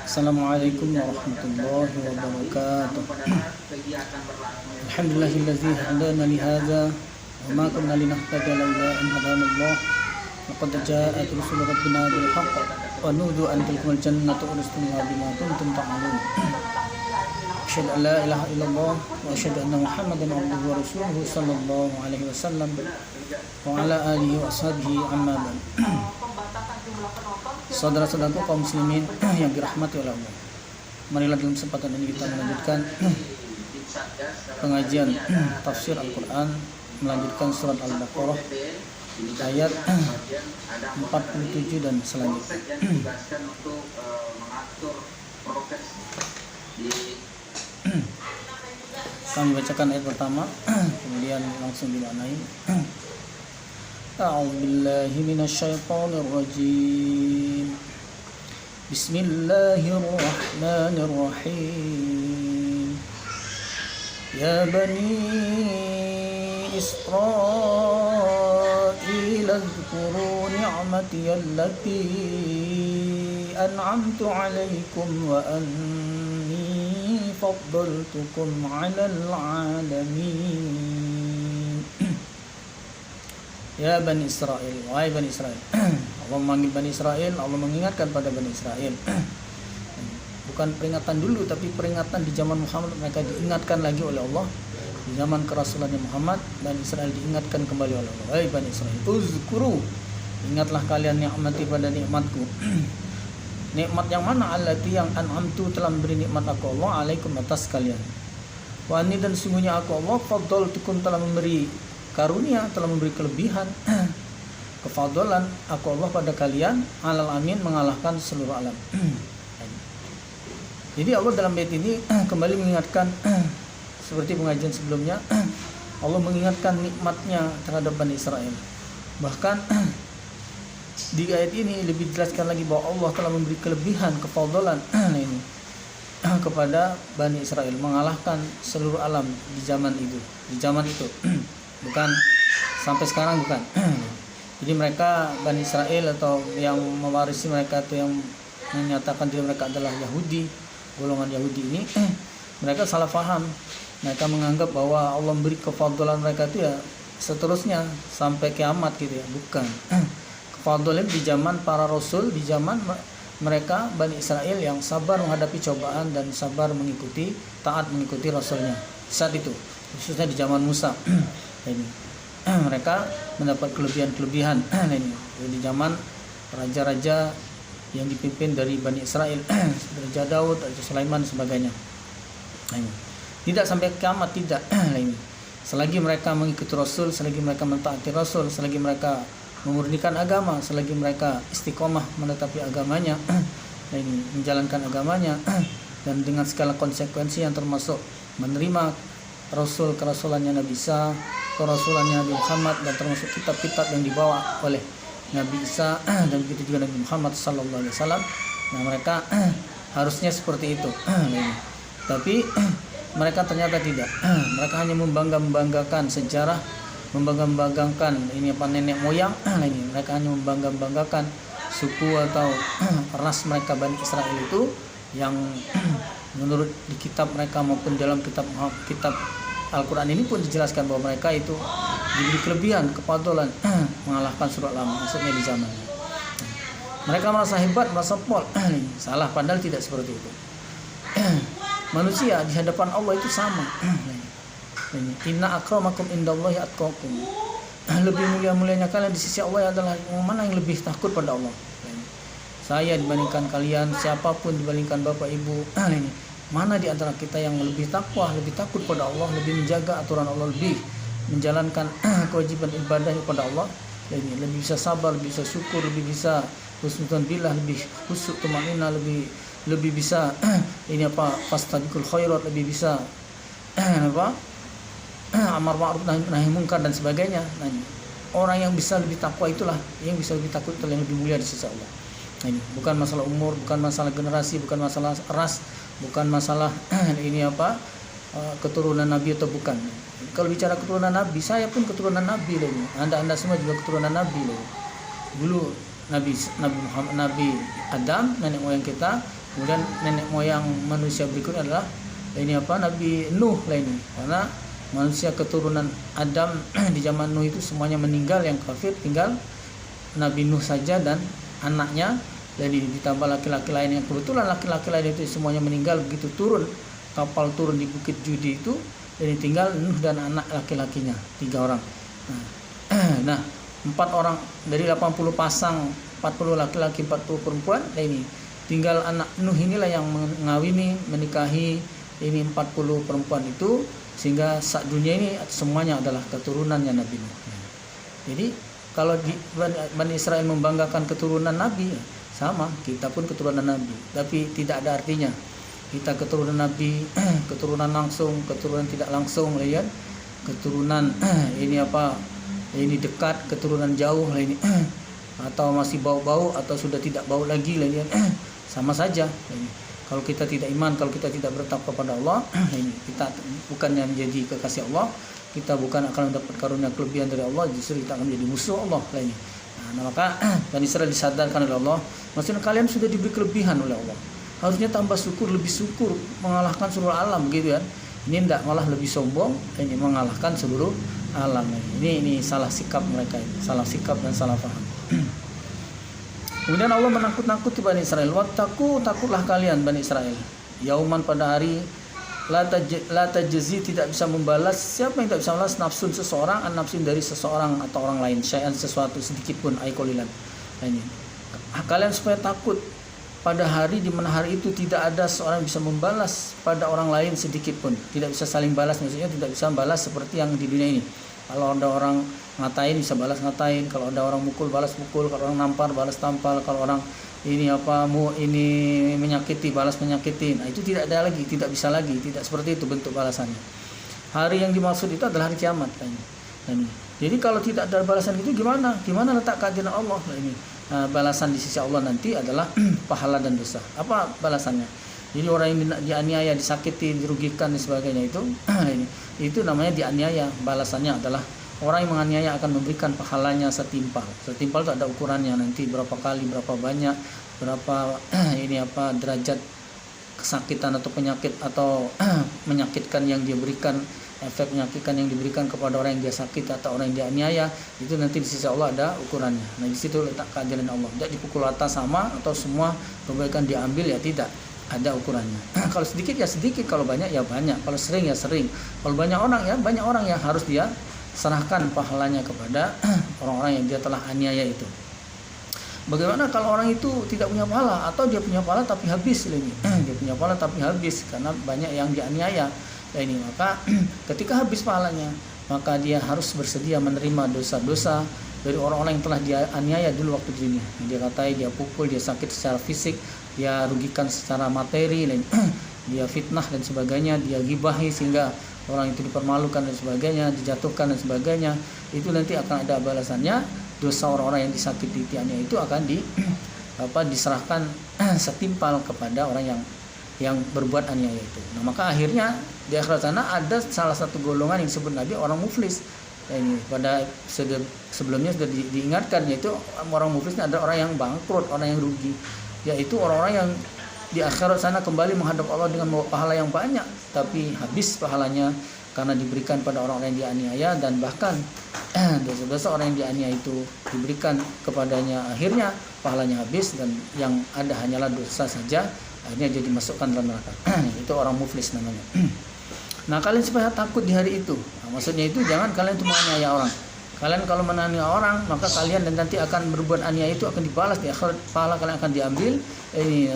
Assalamualaikum warahmatullahi wabarakatuh. Alhamdulillahilladzi hadana li hadza wa ma kunna linahtadiya laula an hadanallah. Laqad ja'at rusul rabbina bil haqq wa nudu an tilkumul jannatu uristumuha bima kuntum ta'malun. Asyhadu an la ilaha illallah wa asyhadu anna Muhammadan abduhu wa rasuluhu sallallahu alaihi wasallam wa ala alihi wa ashabihi amma ba'd. Saudara-saudaraku kaum muslimin yang dirahmati oleh Allah, marilah dalam kesempatan ini kita melanjutkan pengajian tafsir Al-Quran, melanjutkan surat Al-Baqarah ayat 47 dan selanjutnya. Kami bacakan ayat pertama, kemudian langsung dimaknai. أعوذ بالله من الشيطان الرجيم بسم الله الرحمن الرحيم يا بني إسرائيل اذكروا نعمتي التي أنعمت عليكم وأني فضلتكم على العالمين. Ya Bani Israel, wahai Bani Israel. Allah memanggil Bani Israel, Allah mengingatkan pada Bani Israel. Bukan peringatan dulu, tapi peringatan di zaman Muhammad mereka diingatkan lagi oleh Allah. Di zaman kerasulannya Muhammad, Bani Israel diingatkan kembali oleh Allah. Wahai Bani Israel, uzkuru, ingatlah kalian nikmati pada nikmatku. Nikmat yang mana? Allati yang an'amtu, telah memberi nikmat aku Allah alaikum atas kalian. Wa anni, dan sungguhnya aku Allah faddaltukum, telah memberi karunia, telah memberi kelebihan, kefadolan aku Allah pada kalian, alal amin, mengalahkan seluruh alam. Jadi Allah dalam bait ini kembali mengingatkan seperti pengajian sebelumnya, Allah mengingatkan nikmatnya terhadap Bani Israel. Bahkan di ayat ini lebih dijelaskan lagi bahwa Allah telah memberi kelebihan, kefadolan ini kepada Bani Israel, mengalahkan seluruh alam di zaman itu, bukan sampai sekarang, bukan. Jadi mereka Bani Israel atau yang mewarisi mereka atau yang menyatakan diri mereka adalah Yahudi, golongan Yahudi ini, mereka salah paham. Mereka menganggap bahwa Allah memberi kefadolan mereka itu ya seterusnya sampai kiamat gitu ya. Bukan. Kefadolan di zaman para rasul, di zaman mereka Bani Israel yang sabar menghadapi cobaan dan sabar mengikuti, taat mengikuti rasulnya saat itu, khususnya di zaman Musa. Ini mereka mendapat kelebihan ini di zaman raja-raja yang dipimpin dari Bani Israel, Raja Daud, Raja Sulaiman, sebagainya. Ini tidak sampai kiamat, tidak. Ini selagi mereka mengikuti Rasul, selagi mereka mentaati Rasul, selagi mereka memurnikan agama, selagi mereka istiqomah menetapi agamanya, ini menjalankan agamanya, dan dengan segala konsekuensi yang termasuk menerima Rasul, kerasulannya Nabi Isa, kerasulannya Nabi Muhammad, dan termasuk kitab-kitab yang dibawa oleh Nabi Isa dan begitu juga Nabi Muhammad sallallahu alaihi wasallam. Nah, mereka harusnya seperti itu. Tapi mereka ternyata tidak. Mereka hanya membanggakan sejarah, membanggakan ini apa nenek moyang. Mereka hanya membanggakan suku atau ras mereka Bani Israel itu yang menurut di kitab mereka maupun dalam kitab Al-Quran ini pun dijelaskan bahwa mereka itu diberi kelebihan, kefadolan, mengalahkan seluruh alam, maksudnya di zaman. Mereka merasa hebat, merasa pol. Salah, padahal tidak seperti itu. Manusia di hadapan Allah itu sama. Inna akramakum indallahi atqakum. Lebih mulia-mulianya kalian di sisi Allah adalah yang mana yang lebih takut pada Allah. Saya dibandingkan kalian, siapapun dibandingkan bapak ibu, mana di antara kita yang lebih takwa, lebih takut pada Allah, lebih menjaga aturan Allah, lebih menjalankan kewajiban ibadah kepada Allah, lebih bisa sabar, lebih bisa syukur, lebih bisa husnudzon billah, lebih khusyuk tumanina, lebih bisa ini apa fastabiqul khairat, lebih bisa apa amar ma'ruf nahi munkar dan sebagainya. Nah, orang yang bisa lebih takwa itulah yang bisa lebih takut, yang lebih mulia di sisi Allah. Ini bukan masalah umur, bukan masalah generasi, bukan masalah ras, bukan masalah ini apa keturunan Nabi atau bukan. Kalau bicara keturunan Nabi, saya pun keturunan Nabi loh. Anda semua juga keturunan Nabi loh. Dulu Nabi Muhammad, Nabi Adam, nenek moyang kita Kemudian nenek moyang manusia berikutnya adalah Nabi Nuh lah ini. Karena manusia keturunan Adam di zaman Nuh itu semuanya meninggal yang kafir, tinggal Nabi Nuh saja dan anaknya. Jadi ditambah laki-laki lain yang kebetulan laki-laki lain itu semuanya meninggal begitu kapal turun di Bukit Judi itu. Jadi tinggal Nuh dan anak laki-lakinya 3 orang. Nah 4 orang dari 80 pasang, 40 laki-laki 40 perempuan. Nah ini tinggal anak Nuh inilah yang mengawini, menikahi ini 40 perempuan itu, sehingga saat dunia ini semuanya adalah keturunannya Nabi Nuh. Jadi kalau Bani Israel membanggakan keturunan Nabi, sama kita pun keturunan Nabi, tapi tidak ada artinya kita keturunan Nabi, keturunan langsung, keturunan tidak langsung, lihat keturunan ini dekat, keturunan jauh lah ini, atau masih bau-bau atau sudah tidak bau lagi lah ini, sama saja. Kalau kita tidak iman, kalau kita tidak bertakwa pada Allah, ini kita bukannya menjadi kekasih Allah, kita bukan akan mendapat karunia kelebihan dari Allah, justru kita akan menjadi musuh Allah lah ini. Nah, maka Bani Israil disadarkan oleh Allah, maksudnya kalian sudah diberi kelebihan oleh Allah, harusnya tambah syukur, lebih syukur, mengalahkan seluruh alam gitu kan. Ini tidak, malah lebih sombong, ini mengalahkan seluruh alam. Ini salah sikap mereka, salah sikap dan salah paham. Kemudian Allah menakut-nakuti Bani Israel. Wattaqu, takutlah kalian Bani Israel. Yauman, pada hari la tajzi, tidak bisa membalas. Siapa yang tidak bisa membalas nafsun seseorang an nafsin dari seseorang atau orang lain, syai'an sesuatu sedikit pun, ay qalilan. Ini kalian supaya takut pada hari di mana hari itu tidak ada seorang yang bisa membalas pada orang lain sedikit pun, tidak bisa saling balas, maksudnya tidak bisa balas seperti yang di dunia ini. Kalau ada orang ngatain bisa balas ngatain, kalau ada orang mukul balas mukul, kalau orang nampar balas tampar, kalau orang menyakiti balas menyakiti. Nah itu tidak ada lagi, tidak bisa lagi, tidak seperti itu bentuk balasannya. Hari yang dimaksud itu adalah hari kiamat kan. Jadi kalau tidak ada balasan itu gimana letak keadilan Allah ini? Balasan di sisi Allah nanti adalah pahala dan dosa. Apa balasannya? Jadi orang yang dianiaya, disakiti, dirugikan dan sebagainya itu namanya dianiaya. Balasannya adalah orang yang menganiaya akan memberikan pahalanya setimpal. Setimpal itu ada ukurannya, nanti berapa kali, berapa banyak, berapa derajat kesakitan atau penyakit atau menyakitkan yang dia berikan, efek menyakitkan yang diberikan kepada orang yang dia sakit atau orang yang dianiaya, itu nanti di sisi Allah ada ukurannya. Nah di situ letak keadilan Allah. Tidak dipukul rata sama atau semua kebaikan diambil, ya tidak, ada ukurannya. Kalau sedikit ya sedikit, kalau banyak ya banyak, kalau sering ya sering, kalau banyak orang yang harus dia serahkan pahalanya kepada orang-orang yang dia telah aniaya itu. Bagaimana kalau orang itu tidak punya pahala, atau dia punya pahala tapi habis ini? Dia punya pahala tapi habis karena banyak yang dianiaya. Maka ketika habis pahalanya, maka dia harus bersedia menerima dosa-dosa dari orang-orang yang telah dia aniaya dulu waktu di dunia. Dia katai, dia pukul, dia sakit secara fisik, dia rugikan secara materi, dia fitnah dan sebagainya, dia gibahi sehingga orang itu dipermalukan dan sebagainya, dijatuhkan dan sebagainya. Itu nanti akan ada balasannya. Dosa orang-orang yang disakiti tiannya itu akan diserahkan setimpal kepada orang yang berbuat aniaya itu. Nah, maka akhirnya di akhirat sana ada salah satu golongan yang disebut Nabi orang muflis. Ini pada sebelumnya sudah diingatkan, yaitu orang muflis adalah orang yang bangkrut, orang yang rugi, yaitu orang-orang yang di akhirat sana kembali menghadap Allah dengan pahala yang banyak, tapi habis pahalanya karena diberikan pada orang-orang yang dianiaya, dan bahkan dosa-dosa orang yang dianiaya itu diberikan kepadanya, akhirnya pahalanya habis dan yang ada hanyalah dosa saja, akhirnya jadi masukkan dalam neraka. Itu orang muflis namanya. Nah, kalian supaya takut di hari itu. Nah, maksudnya itu jangan kalian cuma menganiaya orang. Kalian kalau menaniaya orang, maka kalian dan nanti akan berbuat aniaya itu akan dibalas di akhirat, pahala kalian akan diambil,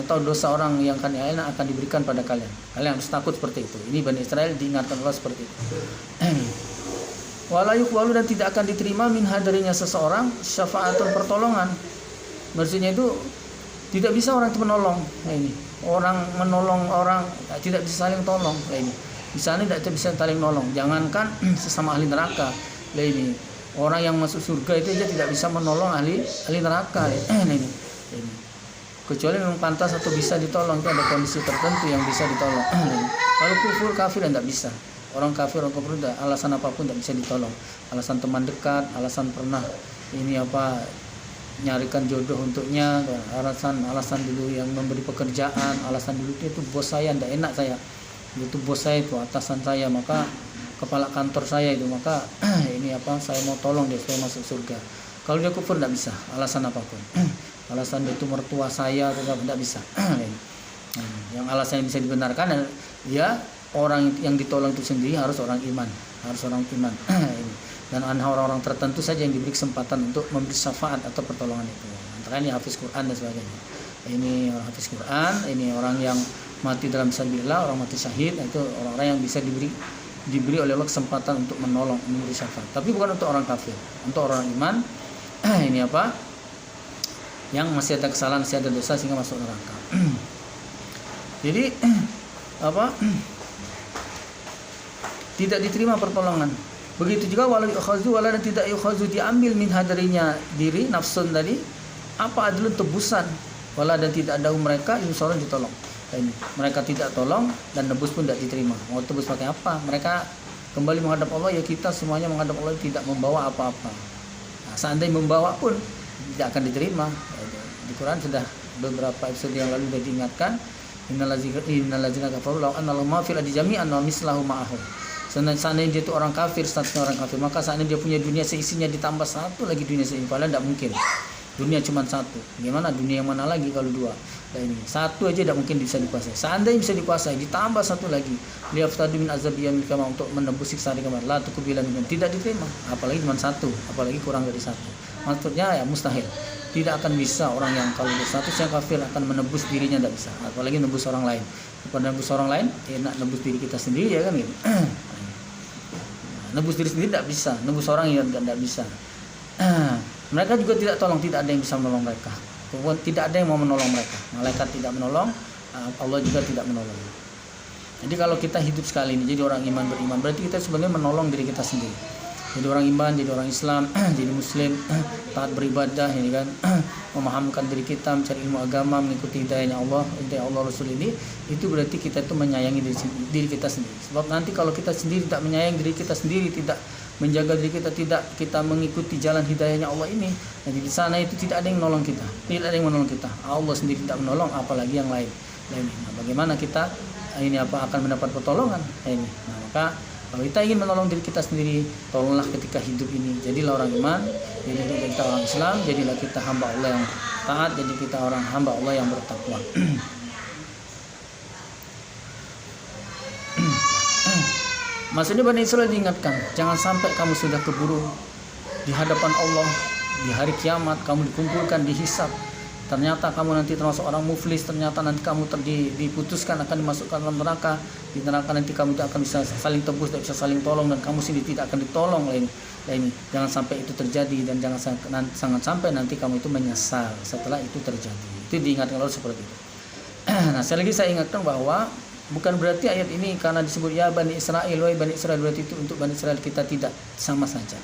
atau dosa orang yang kalian akan diberikan pada kalian. Kalian harus takut seperti itu. Ini Bani Israel diingatkan Allah seperti itu. Wala yuqbalu, dan tidak akan diterima minha darinya seseorang syafaatun, pertolongan. Maksudnya itu tidak bisa orang itu menolong. Orang menolong orang tidak bisa saling tolong. Di sana tidak bisa saling nolong. Jangankan sesama ahli neraka. Orang yang masuk surga itu aja tidak bisa menolong ahli neraka. Kecuali memang pantas atau bisa ditolong, itu ada kondisi tertentu yang bisa ditolong. Kalau kufur, kafir tidak bisa. Orang kafir, orang kafir alasan apapun tidak bisa ditolong. Alasan teman dekat, alasan pernah nyarikan jodoh untuknya, alasan dulu yang memberi pekerjaan, alasan dulu itu bos saya tidak enak saya, itu bos saya itu atasan saya, maka kepala kantor saya itu, maka ini saya mau tolong dia supaya masuk surga. Kalau dia kufur tidak bisa, alasan apapun. Alasan dia itu mertua saya tetap tidak bisa. Yang alasan yang bisa dibenarkan ya orang yang ditolong itu sendiri harus orang iman, dan orang-orang tertentu saja yang diberi kesempatan untuk memberi syafaat atau pertolongan itu. Antara ini hafiz Quran dan sebagainya. Ini orang hafiz Quran, ini orang yang mati dalam sabilillah, orang mati syahid, itu orang-orang yang bisa diberi oleh Allah kesempatan untuk menolong, memberi syafaat. Tapi bukan untuk orang kafir, untuk orang iman. Ini yang masih ada kesalahan, masih ada dosa sehingga masuk neraka. Jadi tidak diterima pertolongan. Begitu juga wala yukhazu, wala dan tidak yukhazu, diambil min hadarinya diri nafsun tadi apa adlun tebusan, wala dan tidak ada mereka insyaallah ditolong. Ini mereka tidak tolong dan nebus pun tidak diterima. Mau tebus pakai apa? Mereka kembali menghadap Allah, ya kita semuanya menghadap Allah tidak membawa apa-apa. Nah, seandainya membawa pun tidak akan diterima. Di Quran sudah beberapa episode yang lalu sudah diingatkan, innallazina kafaru law anna lahum ma fil ardi jami'an wa mislahu ma'ahum. Seandainya dia itu orang kafir, statusnya orang kafir, maka seandainya dia punya dunia seisinya ditambah satu lagi dunia seisinya, padahal tidak mungkin. Dunia cuma satu. Bagaimana dunia yang mana lagi kalau dua? Nah ini satu aja tidak mungkin bisa dikuasai. Seandainya bisa dikuasai, ditambah satu lagi, liyaftadu min azabi yaumil qiyamah, untuk menembus siksa di kamar, la tuqbila minhum, tidak diterima. Apalagi cuma satu, apalagi kurang dari satu. Maksudnya ya mustahil. Tidak akan bisa orang yang kalau berstatus yang kafir akan menebus dirinya, tidak bisa. Apalagi menebus orang lain. Kepada menebus orang lain, enak nebus diri kita sendiri ya kan gitu. Nebus diri sendiri tidak bisa, nebus orang yang tidak bisa. Mereka juga tidak tolong, tidak ada yang bisa menolong mereka. Tidak ada yang mau menolong mereka. Malaikat tidak menolong, Allah juga tidak menolong. Jadi kalau kita hidup sekali ini jadi orang iman beriman, berarti kita sebenarnya menolong diri kita sendiri. Jadi orang iman, jadi orang Islam, jadi Muslim, taat beribadah, ini kan, memahamkan diri kita, mencari ilmu agama, mengikuti hidayahnya Allah, hidayah Allah Rasul ini, itu berarti kita itu menyayangi diri kita sendiri. Sebab nanti kalau kita sendiri tidak menyayangi diri kita sendiri, tidak menjaga diri kita, tidak kita mengikuti jalan hidayahnya Allah ini, jadi di sana itu tidak ada yang menolong kita, tidak ada yang menolong kita. Allah sendiri tidak menolong, apalagi yang lain. Nah, bagaimana kita akan mendapat pertolongan? Ini. Nah, maka kalau kita ingin menolong diri kita sendiri, tolonglah ketika hidup ini. Jadilah orang iman, jadilah kita orang Islam, jadilah kita hamba Allah yang taat, jadi kita orang hamba Allah yang bertakwa. Maksudnya Bani Israel diingatkan, jangan sampai kamu sudah keburu di hadapan Allah di hari kiamat, kamu dikumpulkan, dihisab. Ternyata kamu nanti termasuk orang muflis, ternyata nanti kamu diputuskan akan dimasukkan dalam neraka. Di neraka nanti kamu tidak akan bisa saling tebus, tidak bisa saling tolong, dan kamu sendiri tidak akan ditolong lain. Jangan sampai itu terjadi, dan jangan sampai nanti kamu itu menyesal setelah itu terjadi. Itu diingatkan Allah seperti itu. Nah, sekali lagi saya ingatkan bahwa bukan berarti ayat ini karena disebut ya Bani Israel, wahai Bani Israel, berarti itu untuk Bani Israel kita tidak, sama saja.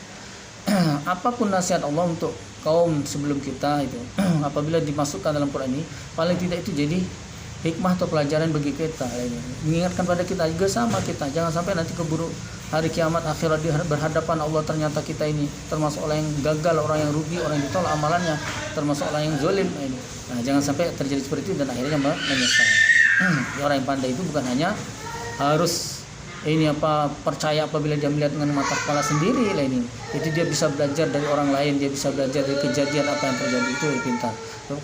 Apapun nasihat Allah untuk kaum sebelum kita itu, apabila dimasukkan dalam Quran ini, paling tidak itu jadi hikmah atau pelajaran bagi kita. Mengingatkan pada kita juga sama kita, jangan sampai nanti keburu hari kiamat akhirat berhadapan Allah, ternyata kita ini termasuk orang yang gagal, orang yang rugi, orang yang ditolak amalannya, termasuk orang yang zalim. Nah, jangan sampai terjadi seperti itu dan akhirnya menyesal. Orang yang pandai itu bukan hanya harus percaya apabila dia melihat dengan mata kepala sendiri lah ini. Itu dia bisa belajar dari orang lain, dia bisa belajar dari kejadian apa yang terjadi, itu pintar.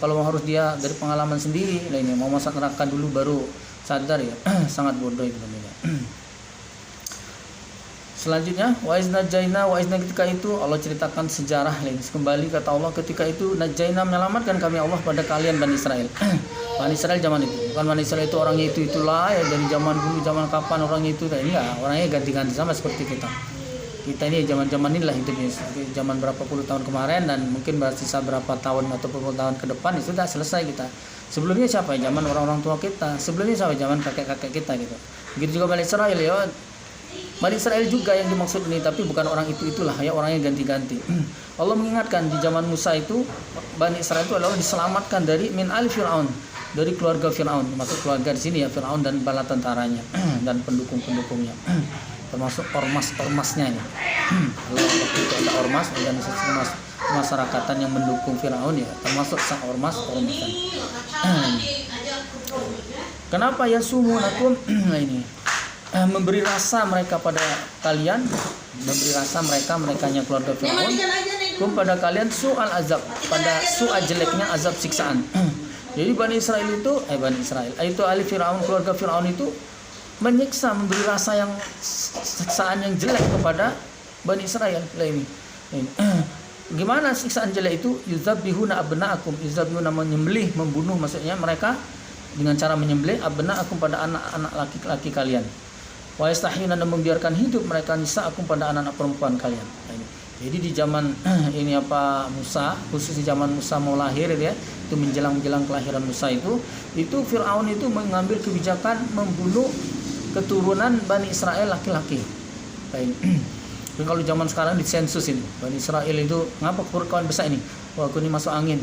Kalau harus dia dari pengalaman sendiri lah ini, mau masuk neraka dulu baru sadar ya, sangat bodoh itu namanya. Selanjutnya wa izna ketika itu Allah ceritakan sejarah lagi. Kembali kata Allah, ketika itu najaina, menyelamatkan kami Allah pada kalian Bani Israel. Bani Israel zaman itu, bukan Bani Israel itu orangnya itulah ya dari zaman dulu, zaman kapan orangnya itu, enggak, orangnya ganti-ganti sama seperti kita. Kita ini zaman-zaman inilah hidupnya, zaman berapa puluh tahun kemarin dan mungkin bersisa berapa tahun atau puluh tahun ke depan itu sudah selesai kita. Sebelumnya siapa? Zaman orang-orang tua kita. Sebelumnya siapa? Zaman kakek-kakek kita gitu. Begitu juga Bani Israel ya. Bani Israel juga yang dimaksud ini, tapi bukan orang itulah ya, orangnya ganti-ganti. Allah mengingatkan di zaman Musa itu Bani Israel itu adalah diselamatkan dari min al Fir'aun, dari keluarga Fir'aun, termasuk keluarga di sini ya Fir'aun dan bala tentaranya dan pendukung-pendukungnya, termasuk ormas-ormasnya ini. Kalau waktu itu ada ormas, organisasi masyarakatan yang mendukung Firaun ya, termasuk sang ormas-ormasan. Kenapa ya sumunakum ini memberi rasa mereka pada kalian, memberi rasa merekanya keluarga Firaun pada kalian su'al azab, pada su'a jeleknya azab siksaan. Jadi Bani Israel itu itu ahli Firaun, keluarga Firaun itu menyiksa, memberi rasa yang siksaan yang jelek kepada Bani Israel. Ini. Gimana siksaan jelek itu? Yuzabbihuna abna'akum, yuzabbihuna menyembelih, membunuh, maksudnya mereka dengan cara menyembelih abna'akum pada anak-anak laki-laki kalian. Wa yastahina, dan membiarkan hidup mereka nisa'akum pada anak-anak perempuan kalian. Jadi di zaman ini Musa, khusus di zaman Musa mau lahir ya, itu menjelang kelahiran Musa itu Firaun itu mengambil kebijakan membunuh keturunan Bani Israel laki-laki. Dan kalau zaman sekarang disensus ini, Bani Israel itu ngapa kawan besar ini? Wah, aku ini masuk angin.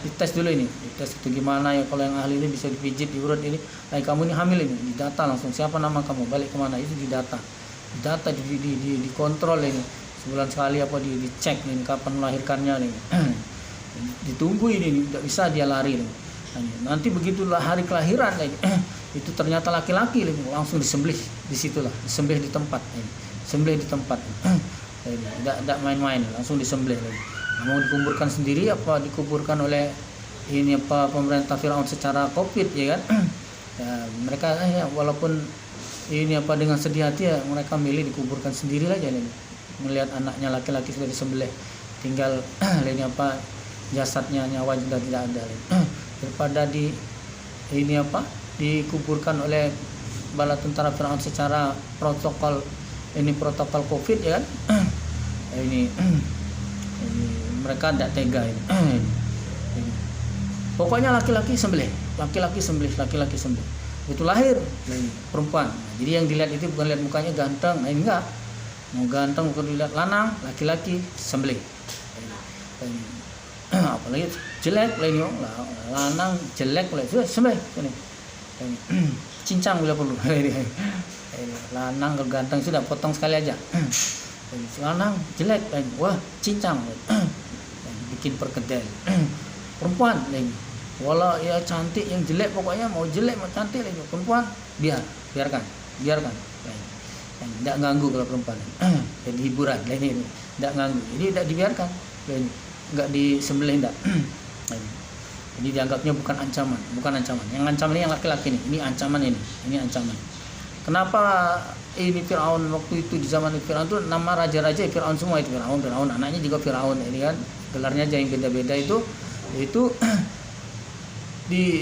Dites dulu ini. Dites itu gimana ya, kalau yang ahli ini bisa dipijit, diurut ini. Kamu ini hamil ini, didata langsung. Siapa nama kamu? Balik kemana? Itu didata. Didata, dikontrol ini. Sebulan sekali dicek ini kapan melahirkannya nih. Ditunggu ini, tidak bisa dia lari nih. Nanti begitulah hari kelahiran itu ternyata laki-laki langsung disembelih di situlah, disembelih di tempat ini. Sembelih di tempat. Tidak main-main, langsung disembelih. Mau dikuburkan sendiri dikuburkan oleh pemerintah Firaun secara Covid ya kan? Ya, mereka walaupun ini dengan sedih hati ya, mereka milih dikuburkan sendiri aja nih. Melihat anaknya laki-laki sudah disembelih, tinggal jasadnya, nyawa sudah tidak ada daripada dikuburkan oleh bala tentara Firaun secara protokol Covid ya kan. ini mereka tidak tega ini. Pokoknya laki-laki sembelih. Itu lahir perempuan. Jadi yang dilihat itu bukan lihat mukanya ganteng, enggak. Mau ganteng bukan dilihat, lanang, laki-laki sembelih. Apalagi jelek lanang jelek sudah sembelih ini. Cincang bila perlu. Lanang kalau ganteng sudah potong sekali aja. Lanang jelek wah cincang. Bikin perkedel. Perempuan walau ya cantik yang jelek, pokoknya mau jelek mau cantik perempuan biarkan. Tidak ganggu kalau perempuan. Jadi hiburan ini tidak ganggu. Jadi tidak dibiarkan. Enggak disembelih enggak. Jadi dianggapnya bukan ancaman. Yang ancaman ini yang laki-laki ini ancaman ini ancaman. Kenapa ini Firaun waktu itu di zaman Firaun itu nama raja-raja Firaun semua itu Firaun anaknya juga Firaun ini kan, gelarnya aja yang beda-beda itu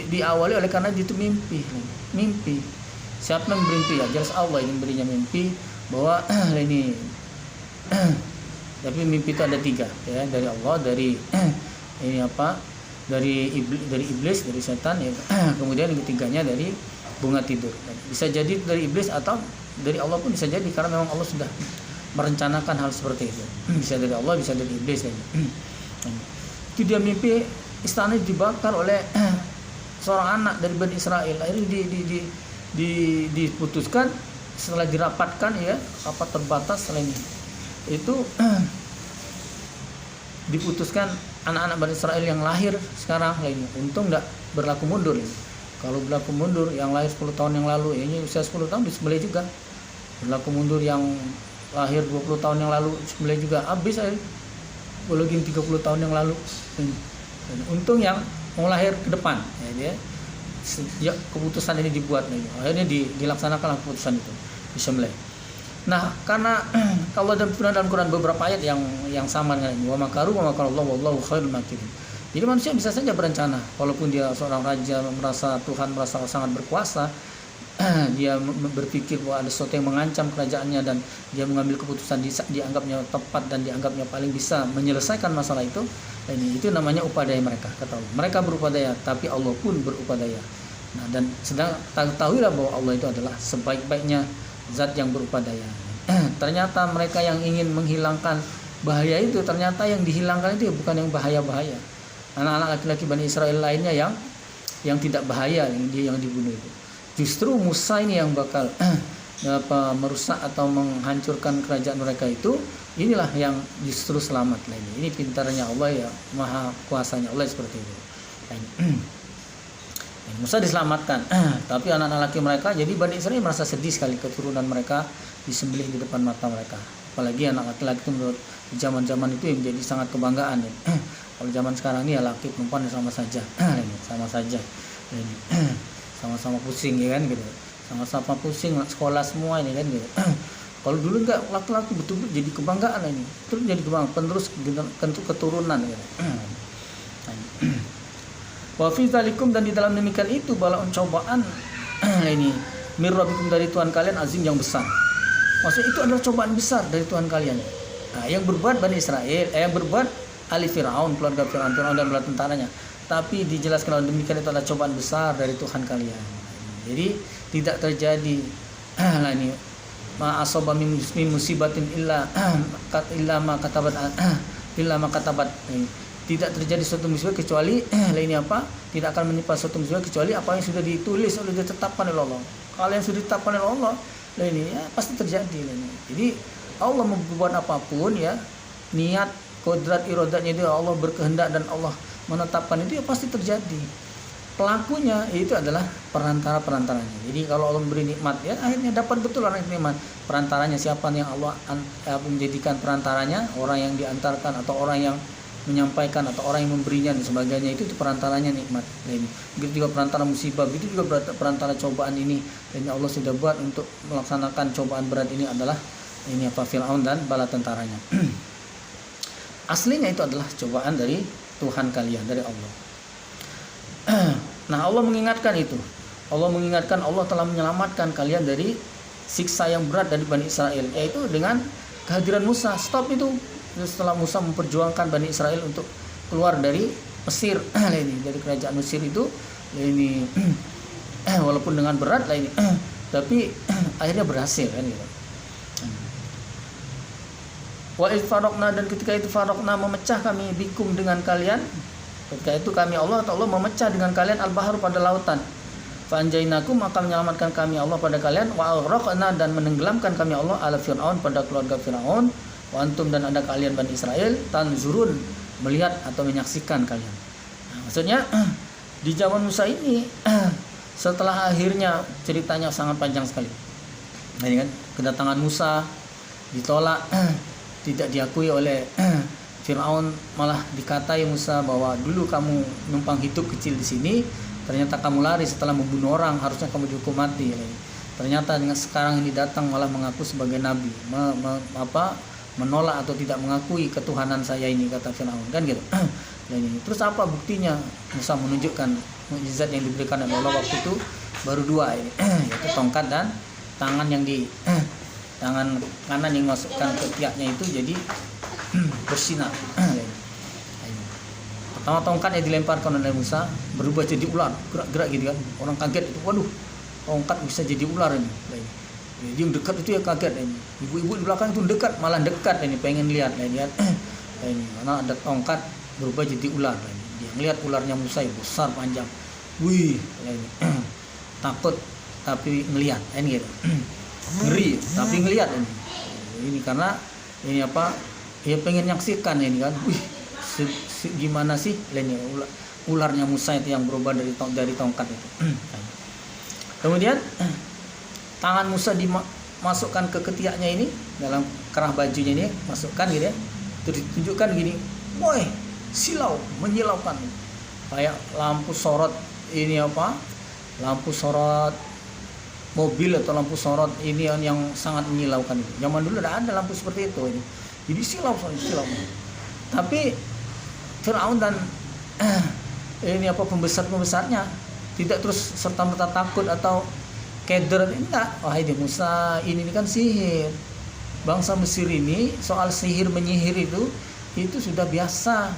diawali oleh karena itu mimpi. Siapa yang bermimpi ya? Jelas Allah yang memberinya mimpi bahwa ini tapi mimpi itu ada 3 ya, dari Allah, dari dari iblis, dari setan ya. Kemudian yang ketiganya dari bunga tidur. Bisa jadi dari iblis atau dari Allah pun bisa jadi, karena memang Allah sudah merencanakan hal seperti itu. Bisa dari Allah, bisa dari iblis ya. Itu dia mimpi istana dibakar oleh seorang anak dari Bani Israel. Akhirnya diputuskan setelah dirapatkan ya, rapat terbatas selain itu diputuskan anak-anak Bani Israel yang lahir sekarang lainnya. Untung enggak berlaku mundur ini. Kalau berlaku mundur yang lahir 10 tahun yang lalu, ini usia 10 tahun disembelih juga. Berlaku mundur yang lahir 20 tahun yang lalu disembelih juga, habis aja. Apalagi 30 tahun yang lalu. Untung yang mau lahir ke depan ya, dia sejak keputusan ini dibuat akhirnya dilaksanakan keputusan itu, disembelih. Nah, karena kalau dalam Quran beberapa ayat yang sama dengan ini, wa makaru wa makarallahu wallahu khairul makirin. Jadi manusia bisa saja berencana, walaupun dia seorang raja, merasa Tuhan, merasa sangat berkuasa, dia berpikir bahwa ada sesuatu yang mengancam kerajaannya dan dia mengambil keputusan dianggapnya tepat dan dianggapnya paling bisa menyelesaikan masalah itu. Itu namanya upadaya mereka, kata Allah. Mereka berupadaya, tapi Allah pun berupadaya. Nah, dan sedang ketahuilah bahwa Allah itu adalah sebaik-baiknya zat yang berupadaya. Ternyata mereka yang ingin menghilangkan bahaya itu, ternyata yang dihilangkan itu bukan yang bahaya-bahaya. Anak-anak laki-laki Bani Israel lainnya yang tidak bahaya, yang dibunuh itu. Justru Musa ini yang bakal merusak atau menghancurkan kerajaan mereka itu, inilah yang justru selamat lah ini. Ini pintarnya Allah ya, maha kuasanya Allah seperti itu. Musa diselamatkan, tapi anak-anak laki mereka, jadi Bani Israel merasa sedih sekali keturunan mereka disembelih di depan mata mereka. Apalagi anak laki-laki itu menurut zaman-zaman itu yang menjadi sangat kebanggaan. Kalau zaman sekarang ini ya laki perempuan sama saja, sama saja, sama-sama pusing ya kan gitu. Sama-sama pusing sekolah semua ini kan gitu. Kalau dulu enggak, laki-laki betul-betul jadi kebanggaan ini. Terus jadi kebanggaan penerus keturunan gitu. Wa fi dzalikum, dan di dalam demikian itu balaun cobaan ini mir rabbikum, dari Tuhan kalian, azim yang besar. Maksudnya itu adalah cobaan besar dari Tuhan kalian. Nah, yang berbuat Bani Israel, yang berbuat ahli Firaun, keluarga Firaun dan bala tentaranya. Tapi dijelaskan dalam demikian itu adalah cobaan besar dari Tuhan kalian. Jadi tidak terjadi lah ini ma asaba min musibatin illa ma katabat tidak terjadi suatu musibah kecuali ini apa, tidak akan menimpa suatu musibah kecuali apa yang sudah ditulis oleh ditetapkan oleh Allah. Kalau yang sudah ditetapkan oleh Allah ini ya pasti terjadi ini. Jadi Allah membuat apapun ya, niat kodrat irodatnya itu Allah berkehendak dan Allah menetapkan itu ya pasti terjadi. Pelakunya itu adalah perantaranya. Jadi kalau Allah memberi nikmat ya akhirnya dapat betul orang yang nikmat. Perantaranya siapa yang Allah menjadikan perantaranya, orang yang diantarkan atau orang yang menyampaikan atau orang yang memberinya dan sebagainya, itu perantaranya nikmat. Ini begitu juga perantara musibah, begitu juga perantara cobaan ini. Dan Allah sudah buat untuk melaksanakan cobaan berat ini adalah ini apa, Firaun dan bala tentaranya. Aslinya itu adalah cobaan dari Tuhan kalian, dari Allah. Nah, Allah mengingatkan itu. Allah mengingatkan, Allah telah menyelamatkan kalian dari siksa yang berat dari Bani Israel, yaitu dengan kehadiran Musa. Stop itu. Setelah Musa memperjuangkan Bani Israel untuk keluar dari Mesir, ini dari kerajaan Mesir itu, ini walaupun dengan berat lah ini, tapi akhirnya berhasil kan gitu. Wa idh faraqna, dan ketika itu faraqna memecah kami bikum dengan kalian. Ketika itu kami Allah memecah dengan kalian al-bahar pada lautan. Fa anjaynakum, maka menyelamatkan kami Allah pada kalian, wa aghraqna, dan menenggelamkan kami Allah ala Fir'aun, pada keluarga Fir'aun, wa antum, dan ada kalian Bani Israel tanzurun, melihat atau menyaksikan kalian. Nah, maksudnya di zaman Musa ini setelah akhirnya ceritanya sangat panjang sekali. Nah, ini kan kedatangan Musa ditolak, tidak diakui oleh Fir'aun, malah dikatai Musa bahwa dulu kamu numpang hidup kecil di sini, ternyata kamu lari setelah membunuh orang, harusnya kamu dihukum mati. Ternyata dengan sekarang ini datang malah mengaku sebagai nabi, menolak atau tidak mengakui ketuhanan saya ini, kata Fir'aun kan gitu. Terus apa buktinya? Musa menunjukkan mukjizat yang diberikan oleh Allah waktu itu baru dua ini, yaitu tongkat dan tangan yang di tangan kanan yang masukkan ke tiaknya itu jadi bersinar. Pertama tongkat yang dilemparkan oleh Musa berubah jadi ular, gerak-gerak gitu kan. Orang kaget itu, waduh, tongkat bisa jadi ular ini. Jadi yang dekat itu ya kaget ini. Ibu-ibu di belakang itu malah dekat ini, pengen lihat ini. Ini karena ada tongkat berubah jadi ular ini. Dia ngelihat ularnya Musa itu besar panjang. Wih, ini. Takut tapi ngelihat ini gitu. Ngeri tapi ngelihat ini. Ini karena ini apa? Ya pengen nyaksikan ini kan. Wih, gimana sih ini ularnya Musa itu yang berubah dari tongkat itu. Kemudian tangan Musa dimasukkan ke ketiaknya ini, dalam kerah bajunya ini, masukkan gitu ya. Terus ditunjukkan gini, woi, silau, menyilaukan. Kayak lampu sorot ini apa? Lampu sorot mobil atau lampu sorot ini yang sangat menyilaukan itu. Zaman dulu tidak ada lampu seperti itu ini. Jadi silau. Tapi Fir'aun dan ini apa pembesarnya tidak terus serta-merta takut atau keder, enggak. Wah, ini Musa ini kan sihir. Bangsa Mesir ini soal sihir menyihir itu sudah biasa,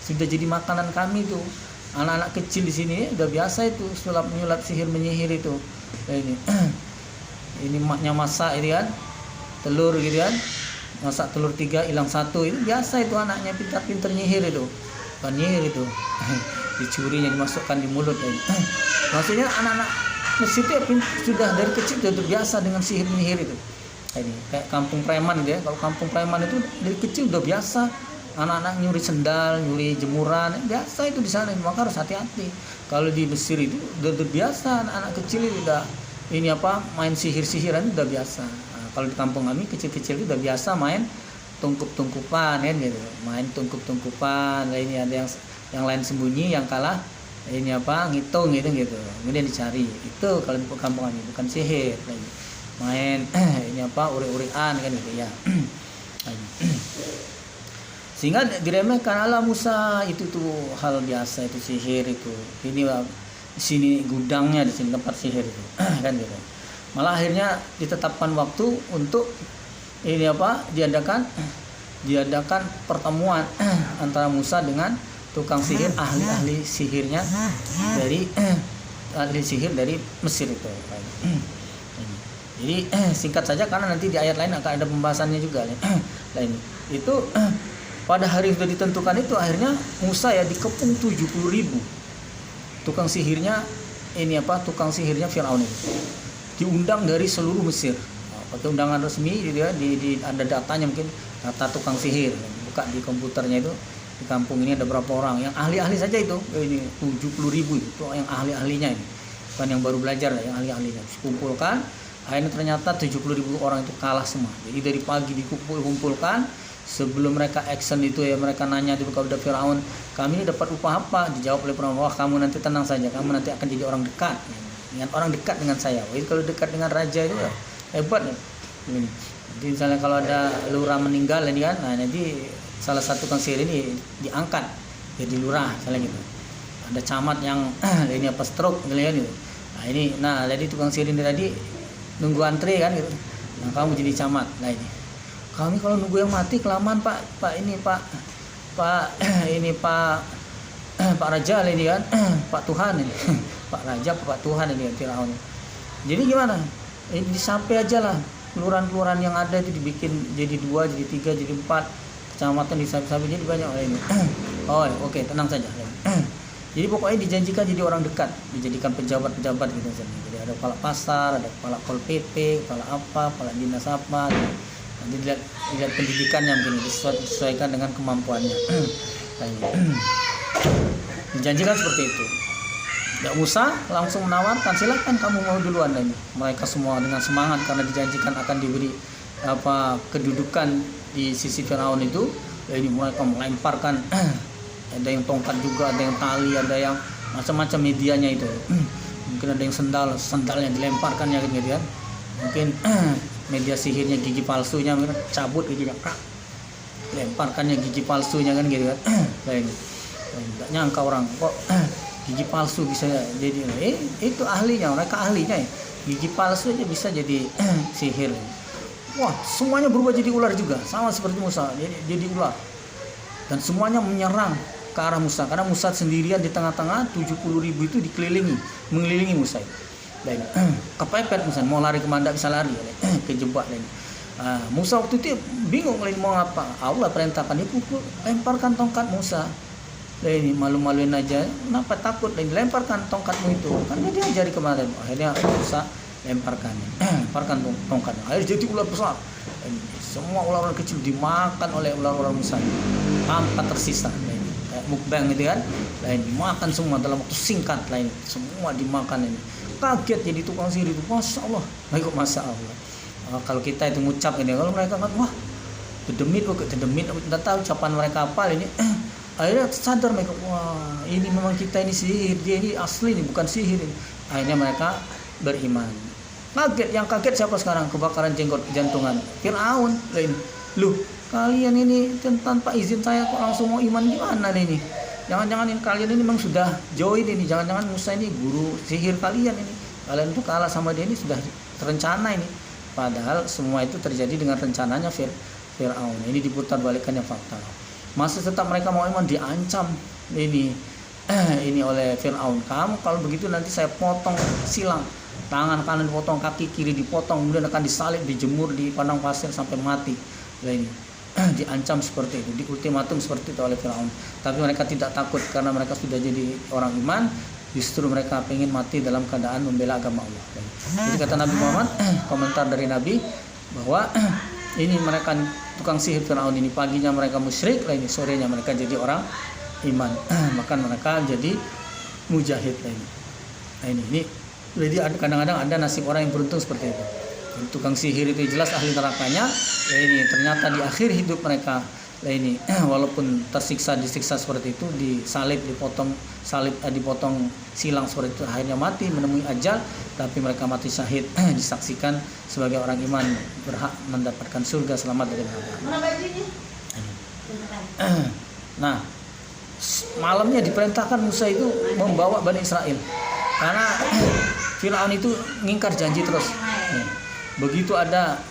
sudah jadi makanan kami tuh. Anak-anak kecil di sini udah biasa itu sulap menyulap sihir menyihir itu. Ini maknya masak ini kan, telur gitu kan. Masak telur 3 hilang 1 itu biasa itu, anaknya pintar-pintar nyihir itu. Bukan nyihir itu. Dicurinya dimasukkan di mulut. Maksudnya anak-anak Mesir itu sudah dari kecil sudah terbiasa dengan sihir-menyihir itu. Ini kayak kampung preman gitu ya. Kalau kampung preman itu dari kecil udah biasa, anak-anak nyuri sendal, nyuri jemuran, biasa itu di sana. Maka harus hati-hati. Kalau di Mesir itu udah terbiasa, anak-anak kecil itu udah main sihir-sihiran udah biasa. Nah, kalau di kampung kami kecil-kecil itu udah biasa main tungkup-tungkupan kan gitu. Main tungkup-tungkupan, ini ada yang lain sembunyi, yang kalah ngitung gitu. Kemudian dicari. Itu kalau di kampung kami bukan sihir lagi. Main urik-urikan kan gitu ya. Sehingga diremehkan, ala Musa itu tuh hal biasa, itu sihir itu. Ini di sini gudangnya, di sini tempat sihir itu. Kan gitu. Malah akhirnya ditetapkan waktu untuk diadakan pertemuan antara Musa dengan tukang sihir, ahli sihirnya dari ahli sihir dari Mesir itu. Jadi singkat saja karena nanti di ayat lain akan ada pembahasannya juga. Lain itu pada hari sudah ditentukan itu akhirnya Musa dikepung 70.000 tukang sihirnya tukang sihirnya Firaun itu. Diundang dari seluruh Mesir. Pakai undangan resmi di ada datanya, mungkin data tukang sihir. Buka di komputernya itu di kampung ini ada berapa orang yang ahli-ahli saja itu. Ini 70.000 itu yang ahli-ahlinya ini. Bukan yang baru belajar, yang ahli-ahlinya. Dikumpulkan. Akhirnya ternyata 70.000 orang itu kalah semua. Jadi dari pagi dikumpulkan, sebelum mereka action itu mereka nanya kepada Firaun, kami ini dapat upah apa? Dijawab oleh Firaun, wah kamu nanti tenang saja, kamu nanti akan jadi orang dekat dengan orang dekat dengan saya. Jadi kalau dekat dengan raja itu hebat nih. Jadi misalnya kalau ada lurah meninggal ini kan, nah nanti salah satu tukang sihir ini diangkat jadi lurah misalnya gitu. Ada camat yang stroke gitu. Nah jadi tukang sihir ini tadi nunggu antri kan gitu. Nah kamu jadi camat. Nah ini kami kalau nunggu yang mati kelamaan pak raja ini kan pak Tuhan ini pak raja pak Tuhan ini Firaun. Jadi gimana? Ini disampai aja lah kelurahan-kelurahan yang ada itu dibikin jadi 2, jadi 3, jadi 4 kecamatan disampai jadi banyak ini. Oke, tenang saja. Jadi pokoknya dijanjikan jadi orang dekat, dijadikan pejabat-pejabat gitu misalnya. Jadi ada kepala pasar, ada kepala Pol PP, kepala apa, kepala dinas apa gitu. Nanti dilihat pendidikannya mungkin disesuaikan dengan kemampuannya. Dijanjikan seperti itu. Musa langsung menawarkan, silakan kamu mau duluan ini. Mereka semua dengan semangat karena dijanjikan akan diberi kedudukan di sisi Firaun itu. Ini mereka melemparkan ada yang tongkat juga, ada yang tali, ada yang macam-macam medianya itu. Mungkin ada yang sendalnya dilemparkannya gitu kan. Mungkin media sihirnya gigi palsunya cabut giginya, lemparkannya gigi palsunya kan gitu kan. Tidak nyangka orang kok gigi palsu bisa jadi itu ahlinya, mereka ahlinya gigi palsu aja bisa jadi sihir. Wah, semuanya berubah jadi ular juga, sama seperti Musa, jadi ular. Dan semuanya menyerang ke arah Musa karena Musa sendirian di tengah-tengah, 70.000 itu mengelilingi Musa itu. Dan kepepet Musa mau lari kemana bisa lari, kejebak lagi. Musa waktu itu bingung lagi mau apa. Allah perintahkan dia pukul, lemparkan tongkat Musa. Ini malu-maluin aja, kenapa takut? Dan lemparkan tongkatmu itu, kan dia diajari kemarin. Akhirnya Musa lemparkan tongkatnya. Akhirnya jadi ular besar. Dan semua ular-ular kecil dimakan oleh ular-ular Musa. Tanpa tersisa. Kayak mukbang gitu kan. Lain dimakan semua dalam waktu singkat, lain semua dimakan ini. Kaget jadi tukang sihir itu, masya Allah. Masya Allah. Kalau kita itu ngucap ini, kalau mereka kan wah, dedemit, tidak tahu ucapan mereka apa ini. Akhirnya sadar mereka, wah ini memang kita ini sihir, dia ini asli, ini bukan sihir ini. Akhirnya mereka beriman. Yang kaget siapa sekarang? Kebakaran jenggot jantungan Firaun. Loh, kalian ini tanpa izin saya kok langsung mau iman, gimana ini? Jangan-jangan ini kalian ini memang sudah join ini, jangan-jangan Musa ini guru sihir kalian ini. Kalian itu kalah sama dia ini sudah terencana ini. Padahal semua itu terjadi dengan rencananya Firaun. Ini diputar balikannya fakta. Masih tetap mereka mau iman, diancam ini oleh Firaun. Kamu kalau begitu nanti saya potong silang, tangan kanan dipotong, kaki kiri dipotong, kemudian akan disalib, dijemur di padang pasir sampai mati. Ini diancam seperti itu, diultimatum seperti itu oleh Firaun. Tapi mereka tidak takut karena mereka sudah jadi orang iman. justru mereka ingin mati dalam keadaan membela agama Allah. Jadi kata Nabi Muhammad, komentar dari Nabi bahwa ini mereka tukang sihir Fir'aun ini, paginya mereka musyrik, ini sorenya mereka jadi orang iman, bahkan mereka jadi mujahid ini. Nah, ini jadi kadang-kadang ada nasib orang yang beruntung seperti itu. Tukang sihir itu jelas ahli nerakanya, ini ternyata di akhir hidup mereka ini walaupun disiksa seperti itu, disalib, dipotong silang seperti itu, akhirnya mati menemui ajal, tapi mereka mati syahid disaksikan sebagai orang iman, berhak mendapatkan surga, selamat dari neraka. Nah, malamnya diperintahkan Musa itu membawa Bani Israel karena Fir'aun itu ngingkar janji terus. Begitu ada